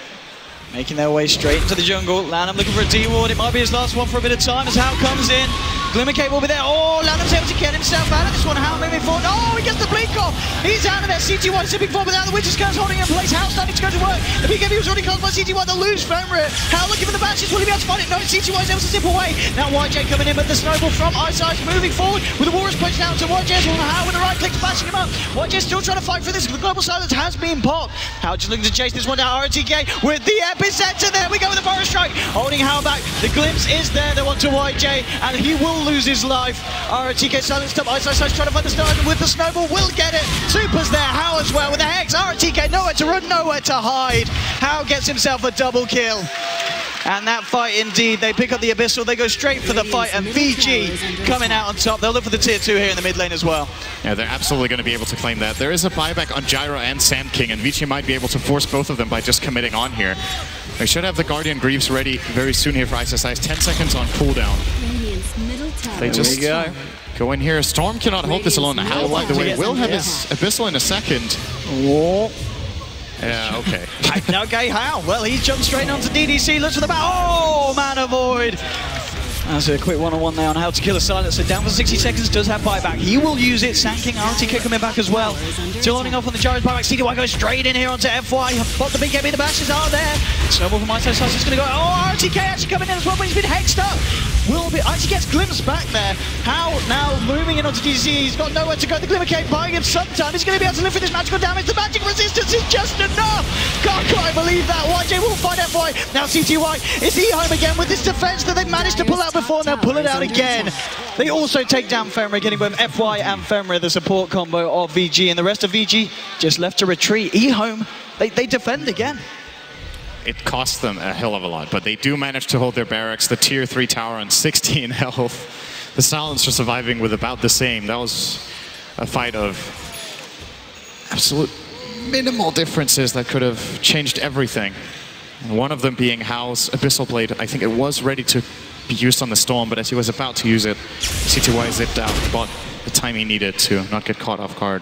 Making their way straight into the jungle. Lanham looking for a D-Ward. It might be his last one for a bit of time as How comes in. Glimmer Cape will be there. Oh, Lanham's able to get himself out of this one. How moving forward. Oh, he gets the blink off. He's out of there. CTY zipping forward, but now the Winter's Curse holding in place. How starting to go to work. The BKB was already caused by CTY. They'll lose Fenrir. How looking for the bashes. Will he be able to find it? No, CTY's able to zip away. Now YJ coming in, but the snowball from Ice Ice moving forward with the Walrus punch down to YJ. How with the right click bashing him up. YJ still trying to fight for this. The global silence has been popped. How just looking to chase this one down. RTK with the epicenter there. We go with the Burrow Strike, holding How back. The glimpse is there, they want to YJ, and he will lose his life. RTK silenced up, Ice trying to find the start with the snowball, will get it. Super's there, How as well with the Hex. RTK, no to run, nowhere to hide. How gets himself a double kill. And that fight indeed, they pick up the Abyssal, they go straight for the fight, and Vici coming out on top. They'll look for the tier 2 here in the mid lane as well. Yeah, they're absolutely going to be able to claim that. There is a buyback on Gyro and Sand King, and Vici might be able to force both of them by just committing on here. They should have the Guardian Greaves ready very soon here for ISSI's 10 seconds on cooldown. They just go in here. Storm cannot hold this alone. Hal, by the way, will have his Abyssal in a second. Whoa. Yeah, okay. Okay, Hal. Well, he jumps straight onto DDC, looks for the back. Oh, Mana Void. That's a quick one-on-one there on how to kill a silencer. Down for 60 seconds, does have buyback. He will use it. Sand King, RTK coming back as well. Still holding off on the Gyro's buyback. CTY goes straight in here onto FY. But the big heavy, the bashes are there. Snowball from ISO Size is going to go. Oh, RTK actually coming in as well, but he's been hexed up. Actually gets glimpsed back there. How now moving in onto DDC. He's got nowhere to go. The Glimmer Cape buying him some time. He's going to be able to live with this magical damage. The magic resistance is just enough. Can't quite believe that. YJ will find FY. Now CTY is EHOME again with this defense that they've managed to pull out before, and they'll pull it out again. They also take down Fenrir, getting both FY and Fenrir, the support combo of VG, and the rest of VG just left to retreat. EHOME, they defend again. It costs them a hell of a lot, but they do manage to hold their barracks. The tier 3 tower on 16 health. The Silencer surviving with about the same. That was a fight of absolute minimal differences that could have changed everything. And one of them being Hal's Abyssal Blade. I think it was ready to be used on the Storm, but as he was about to use it, CTY zipped out, bought the time he needed to not get caught off guard.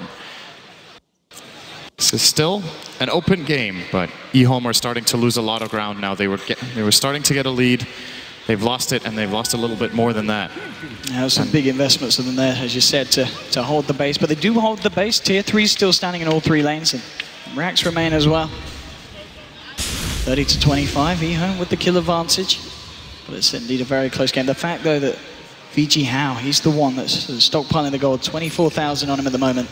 This is still an open game, but EHOME are starting to lose a lot of ground now. They were starting to get a lead. They've lost it, and they've lost a little bit more than that. Yeah, some big investments of them there, as you said, to hold the base. But they do hold the base. Tier 3 is still standing in all 3 lanes, and racks remain as well. 30 to 25, EHOME with the kill advantage. But it's indeed a very close game. The fact, though, that VG Hao, he's the one that's stockpiling the gold. 24,000 on him at the moment.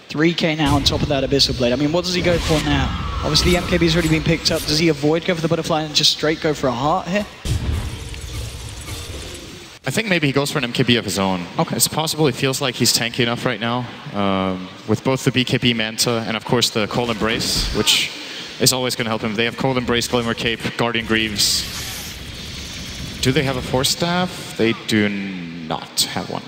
3K now on top of that Abyssal Blade. I mean, what does he go for now? Obviously, the MKB's already been picked up. Does he avoid go for the butterfly and just straight go for a heart here? I think maybe he goes for an MKB of his own. Okay. It's possible he feels like he's tanky enough right now. With both the BKB Manta and, of course, the Cold Embrace, which is always going to help him. They have Cold Embrace, Glimmer Cape, Guardian Greaves. Do they have a Force Staff? They do not have one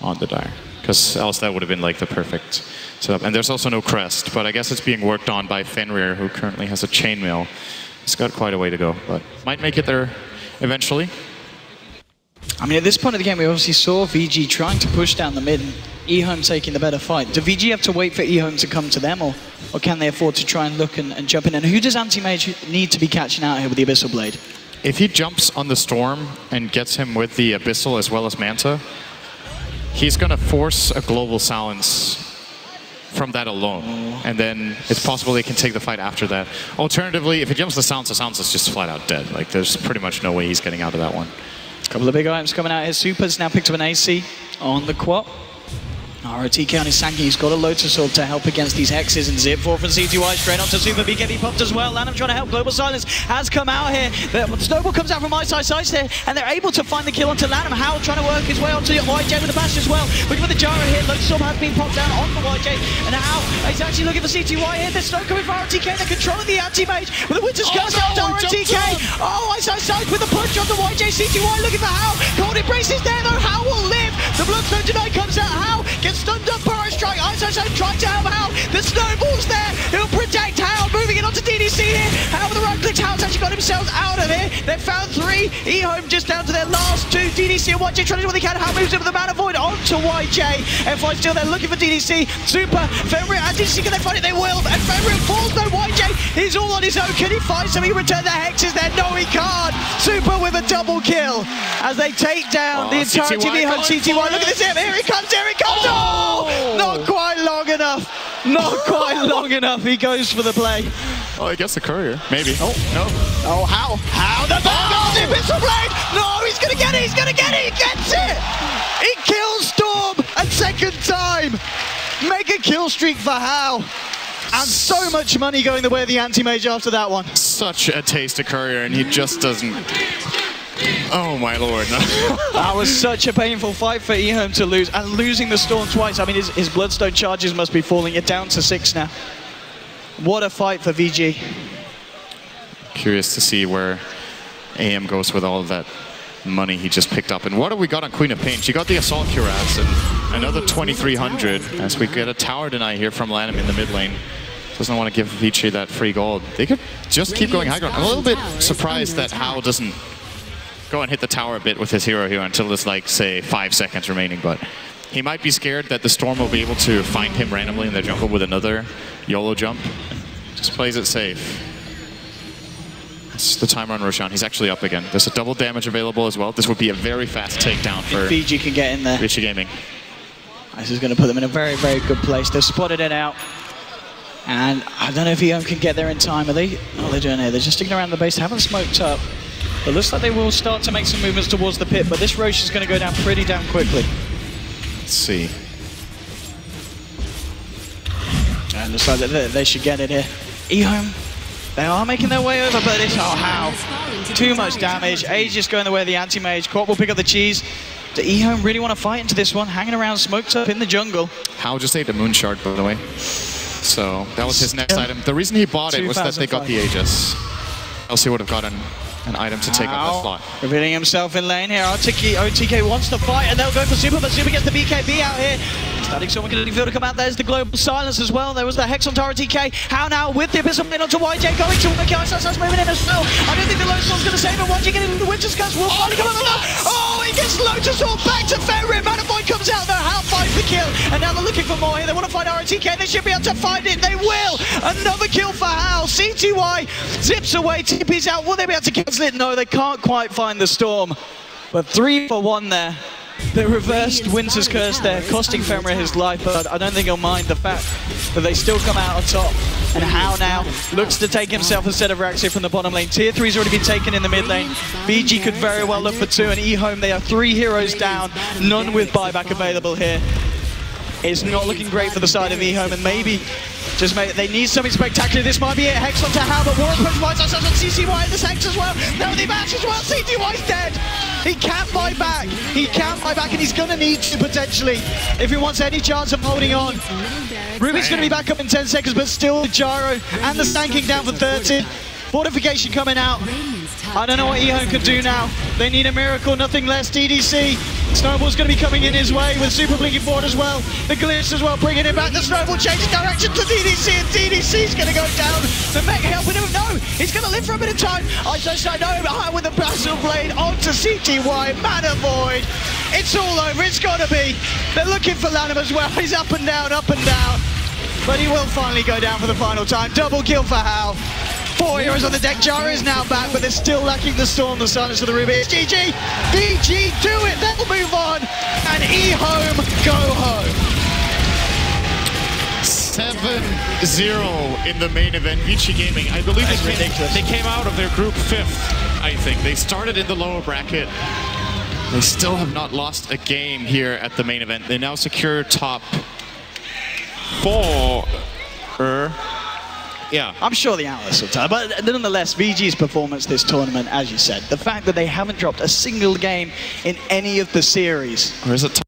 on the Dire. Because else that would have been like the perfect setup. And there's also no crest, but I guess it's being worked on by Fenrir, who currently has a chainmail. It's got quite a way to go, but might make it there eventually. I mean, at this point of the game, we obviously saw VG trying to push down the mid and EHOME taking the better fight. Do VG have to wait for EHOME to come to them, or can they afford to try and look and jump in? And who does Anti-Mage need to be catching out here with the Abyssal Blade? If he jumps on the Storm and gets him with the Abyssal as well as Manta, he's going to force a global silence from that alone. And then it's possible they can take the fight after that. Alternatively, if he jumps the silence is just flat out dead. Like, there's pretty much no way he's getting out of that one. A couple of big items coming out here. Super's now picked up an AC on the quad. ROTK on his Sand King, he's got a Lotus Sword to help against these hexes, and Zip 4 from CTY straight onto Super. BKB popped as well. Lanham trying to help. Global Silence has come out here. The Snowball comes out from ISI Size there, and they're able to find the kill onto Lanham. Howell trying to work his way onto YJ with the bash as well. Looking for the Gyro here. Lotus Sword has been popped down on for YJ, and now he's actually looking for CTY here. There's Snow coming for ROTK. They're controlling the Anti-Mage with the Winter's Curse out to ROTK. Oh, ISI Size with the punch on the YJ. CTY looking for Howell. Cold Embrace is there though. Howell will live. The Bloodstone tonight comes out. Howell gets stunned up. Strike. ISO trying to help Hal. The Snowball's there. He'll protect Hal. Moving it onto DDC here. Hal with the right click. Hal's actually got himself out of here. They've found 3. EHOME just down to their last 2. DDC and YJ trying to do what they can. Hal moves over the Mana Void onto YJ. FY still there looking for DDC. Super. Fenrir and DDC, can they find it? They will. And Fenrir falls though. YJ is all on his own. Can he find something? Return the hexes there. No, he can't. Super with a double kill as they take down the entirety of EHOME. CTY. Look at this. Here he comes. Here he comes. Oh! Not quite long enough. Not quite long enough. He goes for the play. Oh, I guess the courier. Maybe. Oh, no. Oh, how? The Abyssal Blade! No, he's going to get it. He's going to get it. He gets it. He kills Storm a second time. Mega kill streak for Hal. And so much money going the way of the Anti-Mage after that one. Such a taste of courier, and he just doesn't... Oh my lord, no. That was such a painful fight for EHOME to lose, and losing the Storm twice. I mean, his Bloodstone charges must be falling. You're down to 6 now. What a fight for VG. Curious to see where AM goes with all of that money he just picked up. And what have we got on Queen of Pain? She got the Assault Cuirass and another 2,300 as we get a tower deny here from Lanham in the mid lane. Doesn't want to give Vici that free gold. They could just keep going high ground. I'm a little bit surprised that Hao doesn't go and hit the tower a bit with his hero here until there's like, say, 5 seconds remaining. But he might be scared that the Storm will be able to find him randomly in the jungle with another YOLO jump. Just plays it safe. It's the timer on Roshan. He's actually up again. There's a double damage available as well. This would be a very fast takedown for Vici can get in there. Vici Gaming. This is going to put them in a very, very good place. They've spotted it out. And I don't know if EHOME can get there in time. Are they? Oh, they're doing it. They're just sticking around the base. They haven't smoked up. It looks like they will start to make some movements towards the pit, but this Roche is going to go down pretty damn quickly. Let's see. And looks like they should get it here. EHOME, they are making their way over, but it's, oh, how? Too much damage. Age just going the way of the anti-mage. Quap will pick up the cheese. Do EHOME really want to fight into this one? Hanging around smoked up in the jungle. Hao just ate a moon shard, by the way. So that was his next item. The reason he bought it was that they got the Aegis. Else he would have gotten an item to take up that slot. Revealing himself in lane here. OTK wants to fight, and they'll go for Super, but Super gets the BKB out here. Starting someone going to feel to come out. There's the global silence as well. There was the Hex onto RTK. How now with the Abyssal Blade onto YJ going to the kill. That's moving in as well. I don't think the Lotus Sword's going to save it. YJ getting the Winter's Curse will finally come over. Oh, he gets Lotus Sword back to Fenrir. Manifold comes out there. How finds the kill. And now they're looking for more here. They want to find RTK. They should be able to find it. They will. Another kill for Hao. CTY zips away. TP's out. Will they be able to cancel it? No, they can't quite find the Storm. But 3 for 1 there. The reversed Winter's Curse there, costing Fenrir his life, but I don't think he'll mind the fact that they still come out on top. And Hao now looks to take himself instead of Raxia from the bottom lane. Tier 3's already been taken in the mid lane. VG could very well look for 2, and EHOME, they are 3 heroes down, none with buyback available here. It's not looking great for the side of EHOME, and maybe they need something spectacular. This might be it. Hex onto Hao, but Warren puts White ourselves on CCY in this Hex as well. No, the match as well. CTY's dead. He can't buy back. He can't buy back, and he's going to need to potentially if he wants any chance of holding on. Rubik's going to be back up in 10 seconds, but still the gyro and the stanking down for 30. Fortification coming out. I don't know what EHOME can do now. They need a miracle, nothing less. DDC. Snowball's going to be coming in his way with Super blinking forward as well. The glitch as well, bringing it back. The Snowball changes direction to DDC, and DDC's going to go down. The mech helping him. No, he's going to live for a bit of time. I know behind with the Abyssal Blade onto CTY. Mana Void. It's all over. It's got to be. They're looking for Lanham as well. He's up and down, up and down. But he will finally go down for the final time. Double kill for Hao. 4 heroes on the deck. Jara is now back, but they're still lacking the Storm, the silence of the Ruby. It's GG. VG do it. They'll move on. And EHOME go home. 7-0 in the main event. Vici Gaming, I believe they came out of their group 5th, I think. They started in the lower bracket. They still have not lost a game here at the main event. They now secure top 4. Yeah. I'm sure the analysts will tell, but nonetheless, VG's performance this tournament, as you said, the fact that they haven't dropped a single game in any of the series. Or is it